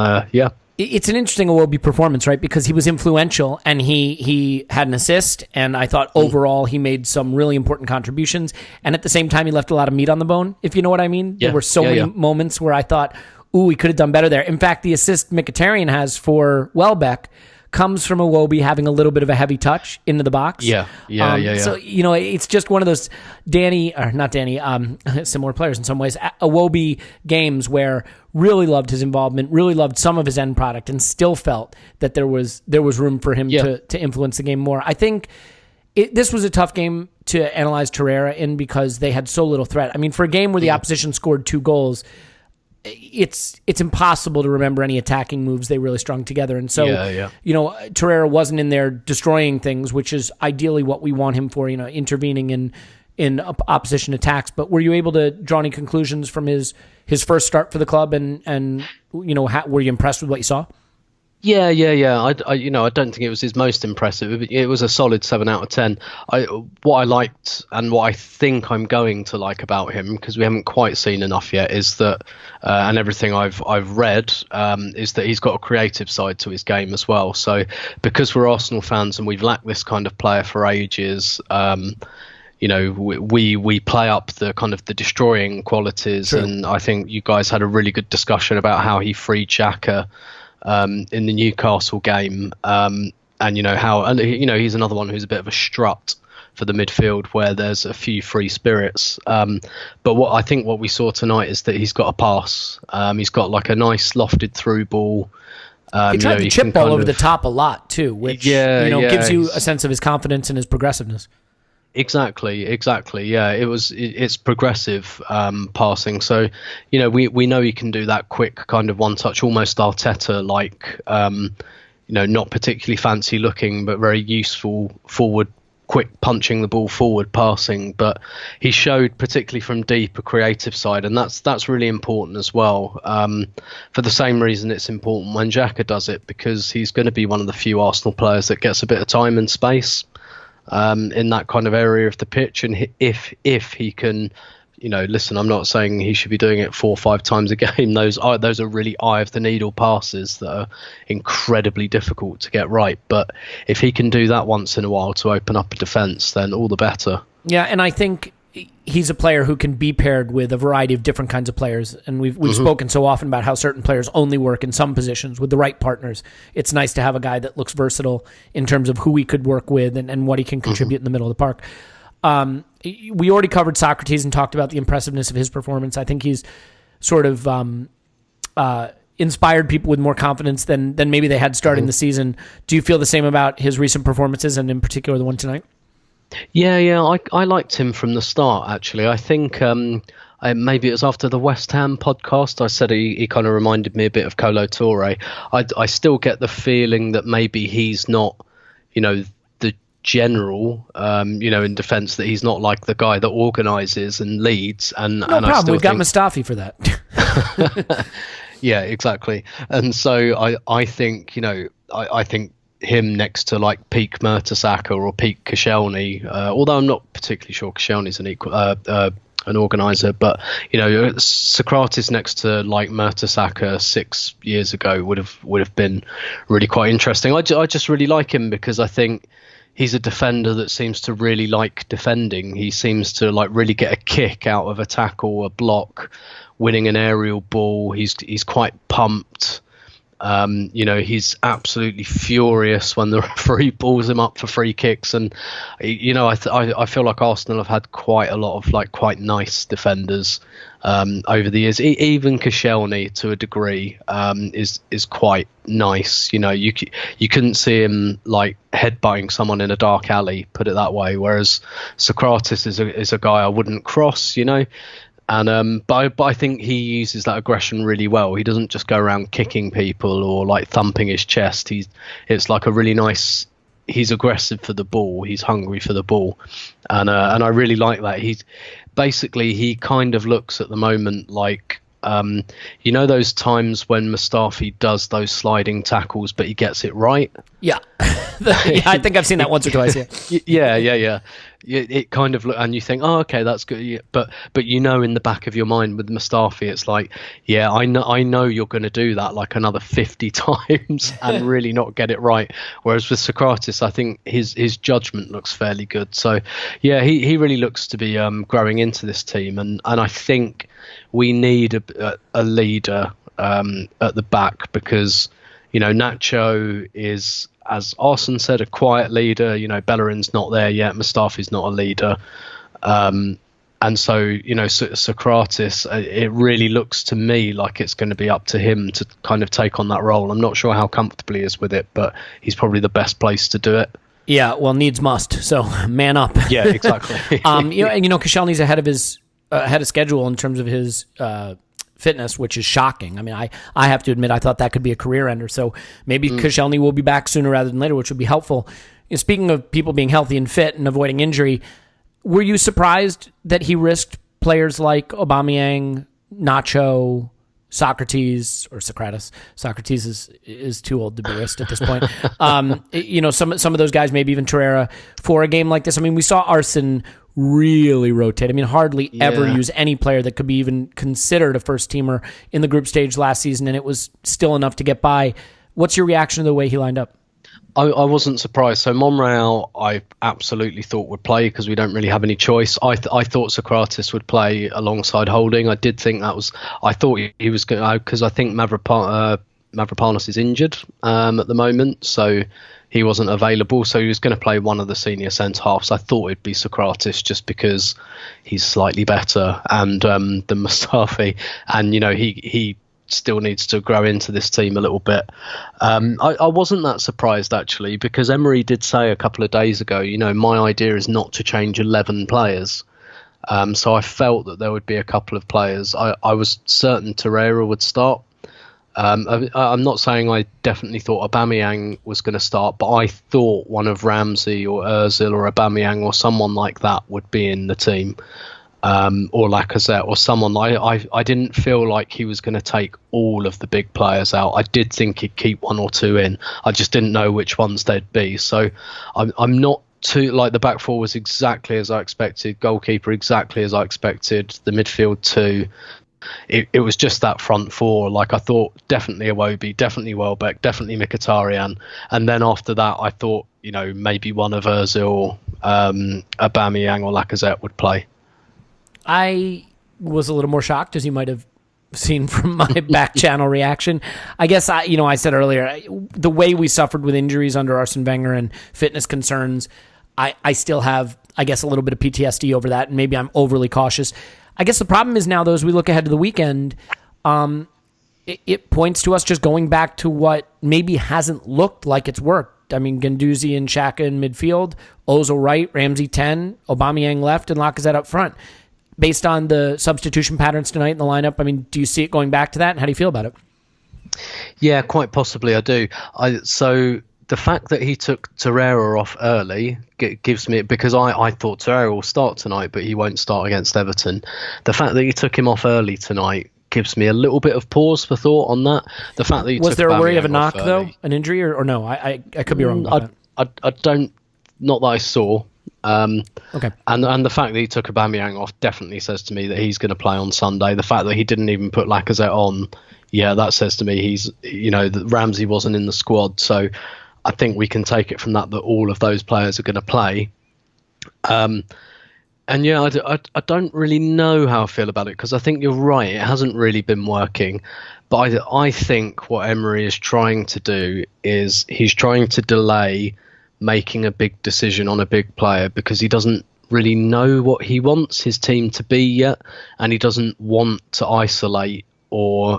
B: it's an interesting Iwobi performance, right? Because he was influential and he had an assist, and I thought overall he made some really important contributions. And at the same time, he left a lot of meat on the bone, if you know what I mean. There were so many moments where I thought, ooh, he could have done better there. In fact, the assist Mkhitaryan has for Welbeck comes from Iwobi having a little bit of a heavy touch into the box.
E: Yeah.
B: So, it's just one of those similar players in some ways, Iwobi games where really loved his involvement, really loved some of his end product, and still felt that there was room for him to influence the game more. I think this was a tough game to analyze Torreira in because they had so little threat. I mean, for a game where the opposition scored 2 goals, it's impossible to remember any attacking moves they really strung together. And so, Torreira wasn't in there destroying things, which is ideally what we want him for, intervening in opposition attacks. But were you able to draw any conclusions from his first start for the club, and were you impressed with what you saw?
E: Yeah. I don't think it was his most impressive. It was a solid 7 out of 10. What I liked and what I think I'm going to like about him, because we haven't quite seen enough yet, is that, and everything I've read, is that he's got a creative side to his game as well. So because we're Arsenal fans and we've lacked this kind of player for ages, we play up the kind of the destroying qualities. True. And I think you guys had a really good discussion about how he freed Xhaka in the Newcastle game, he's another one who's a bit of a strut for the midfield where there's a few free spirits. But what we saw tonight is that he's got a pass. He's got like a nice lofted through ball.
B: He tried to chip ball over the top a lot too, which gives you a sense of his confidence and his progressiveness.
E: Exactly. Yeah, it's progressive passing. So, we know he can do that quick kind of one touch, almost Arteta like, not particularly fancy looking, but very useful forward, quick punching the ball forward passing. But he showed, particularly from deep, a creative side, and that's really important as well. For the same reason it's important when Xhaka does it, because he's going to be one of the few Arsenal players that gets a bit of time and space in that kind of area of the pitch, and if he can listen, I'm not saying he should be doing it 4 or 5 times a game. Those are really eye of the needle passes that are incredibly difficult to get right. But if he can do that once in a while to open up a defence, then all the better.
B: Yeah, and I think he's a player who can be paired with a variety of different kinds of players. And we've spoken so often about how certain players only work in some positions with the right partners. It's nice to have a guy that looks versatile in terms of who he could work with and what he can contribute in the middle of the park. We already covered Socrates and talked about the impressiveness of his performance. I think he's sort of inspired people with more confidence than maybe they had starting the season. Do you feel the same about his recent performances and in particular the one tonight?
E: Yeah, I liked him from the start, actually. I think maybe it was after the West Ham podcast. I said he kind of reminded me a bit of Kolo Touré. I still get the feeling that maybe he's not, the general, in defence, that he's not like the guy that organises and leads. No
B: problem. We've got Mustafi for that.
E: Yeah, exactly. And so I think, I think him next to like peak Mertesacker or peak Koscielny, although I'm not particularly sure Koscielny's an organizer, but Socrates next to like Mertesacker 6 years ago would have been really quite interesting. I just really like him because I think he's a defender that seems to really like defending. He seems to like really get a kick out of a tackle, a block, winning an aerial ball. He's quite pumped. He's absolutely furious when the referee balls him up for free kicks, and I feel like Arsenal have had quite a lot of like quite nice defenders over the years. Even Koscielny to a degree is quite nice. You couldn't see him like headbutting someone in a dark alley, put it that way. Whereas Socrates is a guy I wouldn't cross. And but I think he uses that aggression really well. He doesn't just go around kicking people or like thumping his chest. It's like a really nice. He's aggressive for the ball. He's hungry for the ball, and I really like that. He kind of looks at the moment like those times when Mustafi does those sliding tackles, but he gets it right.
B: Yeah, yeah, I think I've seen that once or twice.
E: Yeah. It kind of look, and you think, oh, okay, that's good. Yeah, but in the back of your mind with Mustafi, it's like, yeah, I know you're going to do that like another 50 times and really not get it right. Whereas with Socrates, I think his judgment looks fairly good. So yeah, he really looks to be growing into this team, and I think we need a leader at the back because Nacho is, as Arsene said, a quiet leader. Bellerin's not there yet. Mustafi's not a leader. And so, Socrates, it really looks to me like it's going to be up to him to kind of take on that role. I'm not sure how comfortable he is with it, but he's probably the best place to do it.
B: Yeah, well, needs must. So man up.
E: Yeah, exactly.
B: Koscielny's ahead of schedule in terms of his fitness, which is shocking. I mean, I have to admit, I thought that could be a career ender. So maybe Koscielny will be back sooner rather than later, which would be helpful. Speaking of people being healthy and fit and avoiding injury, were you surprised that he risked players like Aubameyang, Nacho, Socrates? Socrates is too old to be risked at this point. Some of those guys, maybe even Torreira, for a game like this. I mean, we saw Arsene really rotate. I mean, hardly ever use any player that could be even considered a first teamer in the group stage last season, and it was still enough to get by. What's your reaction to the way he lined up?
E: I wasn't surprised. So Monreal, I absolutely thought would play because we don't really have any choice. I thought Socrates would play alongside Holding. I did think I thought he was going to, because I think Mavropanos is injured at the moment, so he wasn't available. So he was going to play one of the senior centre halves. I thought it'd be Socrates just because he's slightly better and than Mustafi, and he still needs to grow into this team a little bit. I wasn't that surprised actually, because Emery did say a couple of days ago, my idea is not to change 11 players. So I felt that there would be a couple of players. I was certain Torreira would start. I'm not saying I definitely thought Aubameyang was going to start, but I thought one of Ramsey or Ozil or Aubameyang or someone like that would be in the team. Or Lacazette or someone. I didn't feel like he was going to take all of the big players out. I did think he'd keep one or two in. I just didn't know which ones they'd be. So I'm not the back four was exactly as I expected, goalkeeper exactly as I expected, the midfield too. It was just that front four. Like I thought, definitely Iwobi, definitely Welbeck, definitely Mkhitaryan, and then after that, I thought maybe one of Özil, Aubameyang or Lacazette would play.
B: I was a little more shocked, as you might have seen from my back channel reaction. I guess I said earlier, the way we suffered with injuries under Arsene Wenger and fitness concerns, I still have, I guess, a little bit of PTSD over that, and maybe I'm overly cautious. I guess the problem is now, though, as we look ahead to the weekend, it points to us just going back to what maybe hasn't looked like it's worked. I mean, Guendouzi and Xhaka in midfield, Ozil right, Ramsey 10, Aubameyang left, and Lacazette up front. Based on the substitution patterns tonight in the lineup, I mean, do you see it going back to that, and how do you feel about it?
E: Yeah, quite possibly I do. So the fact that he took Torreira off early gives me, because I thought Torreira will start tonight, but he won't start against Everton. The fact that he took him off early tonight gives me a little bit of pause for thought on that. The fact that he
B: was there a worry of a knock
E: early,
B: though, an injury, or no? I could be wrong about that.
E: I don't, not that I saw.
B: Okay.
E: And the fact that he took Aubameyang off definitely says to me that he's going to play on Sunday. The fact that he didn't even put Lacazette on, yeah, that says to me that Ramsey wasn't in the squad. So I think we can take it from that all of those players are going to play. And yeah, I don't really know how I feel about it, because I think you're right. It hasn't really been working. But I think what Emery is trying to do is he's trying to delay making a big decision on a big player, because he doesn't really know what he wants his team to be yet, and he doesn't want to isolate or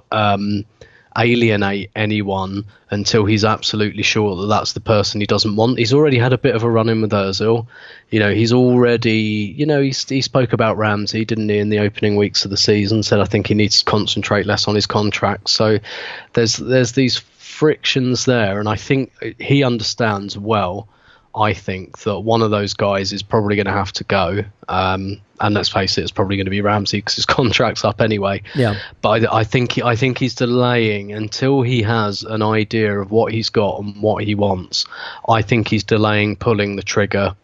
E: alienate anyone until he's absolutely sure that that's the person he doesn't want. He's already had a bit of a run-in with Ozil. He's already, he spoke about Ramsey, didn't he, in the opening weeks of the season, said I think he needs to concentrate less on his contract. So there's these frictions there, and I think he understands well, I think, that one of those guys is probably going to have to go. And let's face it, it's probably going to be Ramsey because his contract's up anyway.
B: Yeah.
E: But I think he's delaying until he has an idea of what he's got and what he wants. I think he's delaying pulling the trigger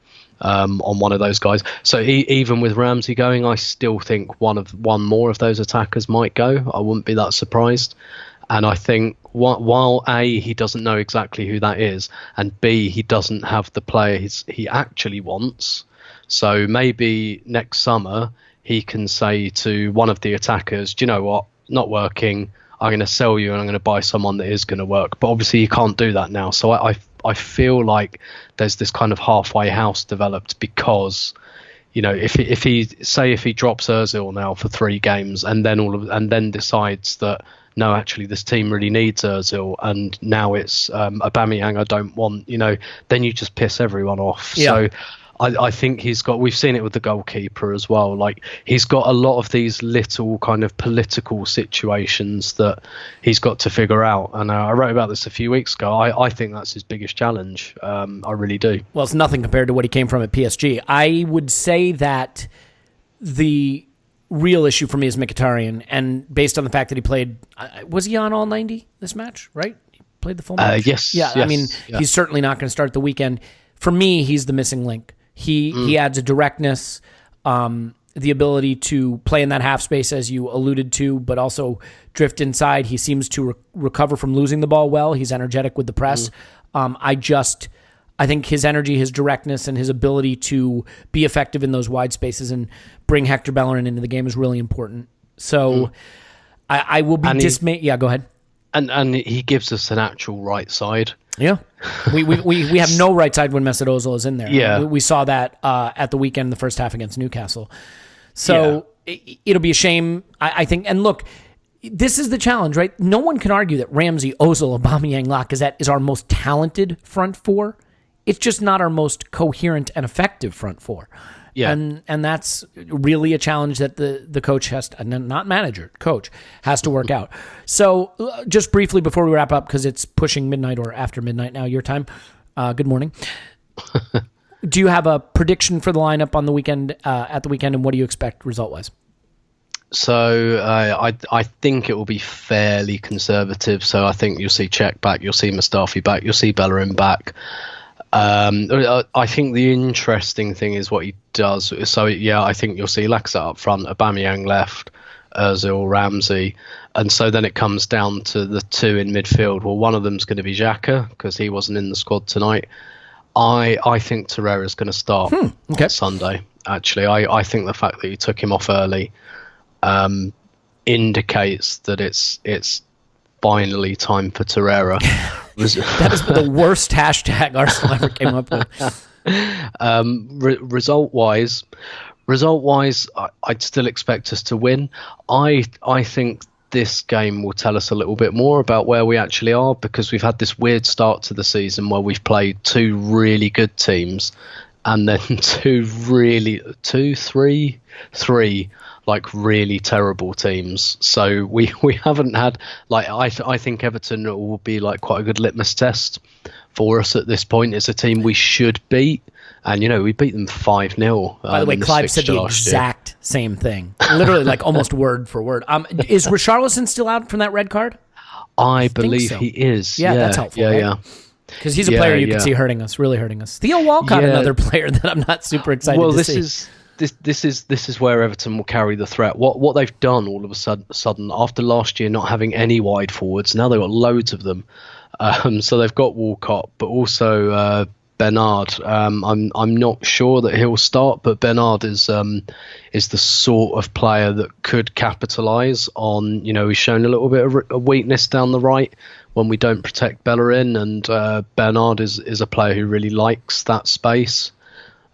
E: on one of those guys. So even with Ramsey going, I still think one more of those attackers might go. I wouldn't be that surprised. And I think while A, he doesn't know exactly who that is, and B, he doesn't have the player he actually wants. So maybe next summer he can say to one of the attackers, do you know what, not working, I'm going to sell you and I'm going to buy someone that is going to work. But obviously he can't do that now. So I feel like there's this kind of halfway house developed, because if he drops Ozil now for 3 games and then decides that no, actually this team really needs Ozil, and now it's Aubameyang I don't want, then you just piss everyone off. Yeah. So I think we've seen it with the goalkeeper as well. Like, he's got a lot of these little kind of political situations that he's got to figure out. And I wrote about this a few weeks ago. I think that's his biggest challenge. I really do.
B: Well, it's nothing compared to what he came from at PSG. I would say that the real issue for me is Mkhitaryan, and based on the fact that he played, was he on all 90 this match, right? He played the full match?
E: Yes.
B: Yeah,
E: yes,
B: I mean,
E: yeah.
B: He's certainly not going to start the weekend. For me, he's the missing link. He adds a directness, the ability to play in that half space, as you alluded to, but also drift inside. He seems to recover from losing the ball well. He's energetic with the press. I think his energy, his directness, and his ability to be effective in those wide spaces and bring Hector Bellerin into the game is really important. So I will be dismayed. Yeah, go ahead.
E: And he gives us an actual right side.
B: Yeah. We have no right side when Mesut Ozil is in there.
E: Yeah.
B: We saw that at the weekend in the first half against Newcastle. So it'll be a shame, I think. And look, this is the challenge, right? No one can argue that Ramsey, Ozil, Aubameyang, Lacazette is our most talented front four. It's just not our most coherent and effective front four. Yeah. And that's really a challenge that the coach has to, not manager, coach, has to work out. So just briefly before we wrap up, because it's pushing midnight or after midnight now, your time. Good morning. Do you have a prediction for the lineup on the weekend, at the weekend, and what do you expect result-wise?
E: So I think it will be fairly conservative. So I think you'll see Cech back, you'll see Mustafi back, you'll see Bellerin back. I think the interesting thing is what he does. So yeah, I think you'll see Lacazette up front, Aubameyang left, Ozil, Ramsey, and so then it comes down to the two in midfield. Well, one of them's going to be Xhaka because he wasn't in the squad tonight. I think Torreira's going to start on Sunday. Actually, I think the fact that you took him off early indicates that it's finally time for Torreira.
B: That is the worst hashtag Arsenal ever came up with. Result-wise, I'd still expect us to win. I think this game will tell us a little bit more about where we actually are, because we've had this weird start to the season where we've played two really good teams and then three like really terrible teams. So we haven't had, like, I think Everton will be like quite a good litmus test for us at this point. It's a team we should beat. And, you know, we beat them 5-0. By the way, Clive said the exact same thing. Literally, like, almost word for word. Is Richarlison still out from that red card?
E: I believe so. He is.
B: Yeah, that's helpful. Yeah. Because he's a player you can see hurting us, really hurting us. Theo Walcott, another player that I'm not super excited to see.
E: This is where Everton will carry the threat. What they've done all of a sudden after last year not having any wide forwards, now they've got loads of them. So they've got Walcott, but also Bernard. I'm not sure that he'll start, but Bernard is the sort of player that could capitalise on. You know, he's shown a little bit of a weakness down the right when we don't protect Bellerin, and Bernard is a player who really likes that space.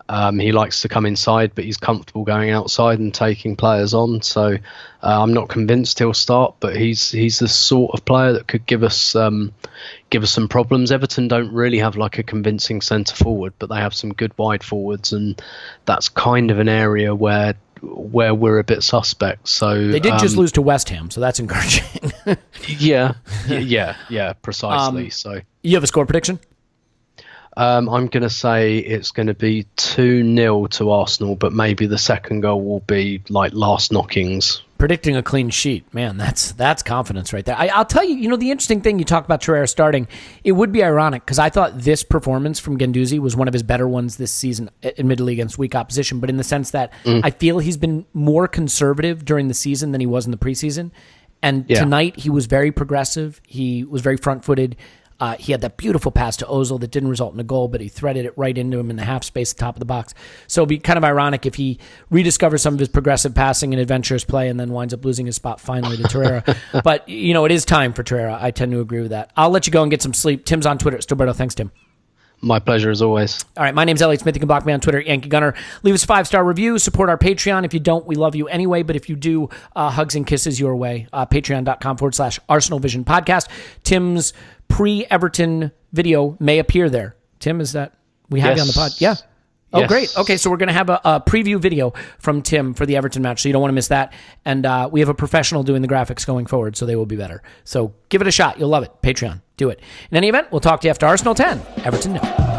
E: He likes to come inside, but he's comfortable going outside and taking players on. So I'm not convinced he'll start, but he's the sort of player that could give us some problems. Everton don't really have like a convincing centre forward, but they have some good wide forwards, and that's kind of an area where we're a bit suspect. So
B: they did just lose to West Ham, so that's encouraging.
E: yeah, precisely. So
B: you have a score prediction?
E: I'm going to say it's going to be 2-0 to Arsenal, but maybe the second goal will be like last knockings.
B: Predicting a clean sheet, man, that's confidence right there. I'll tell you, the interesting thing, you talk about Torreira starting, it would be ironic because I thought this performance from Guendouzi was one of his better ones this season, admittedly against weak opposition, but in the sense that I feel he's been more conservative during the season than he was in the preseason. And tonight he was very progressive. He was very front-footed. He had that beautiful pass to Ozil that didn't result in a goal, but he threaded it right into him in the half space at the top of the box. So it'd be kind of ironic if he rediscovers some of his progressive passing and adventurous play and then winds up losing his spot finally to Torreira. But, it is time for Torreira. I tend to agree with that. I'll let you go and get some sleep. Tim's on Twitter. Stilberto, thanks, Tim.
E: My pleasure, as always.
B: All right, my name's Elliot Smith. You can block me on Twitter, Yankee Gunner. Leave us a 5-star review. Support our Patreon. If you don't, we love you anyway. But if you do, hugs and kisses your way. Patreon.com/Arsenal Vision Podcast. Tim's pre-Everton video may appear there. Tim, is that... We have you on the pod? Yeah. Oh, yes. Great. Okay, so we're going to have a preview video from Tim for the Everton match, so you don't want to miss that. And we have a professional doing the graphics going forward, so they will be better. So give it a shot. You'll love it. Patreon. Do it. In any event, we'll talk to you after Arsenal 10, Everton 0.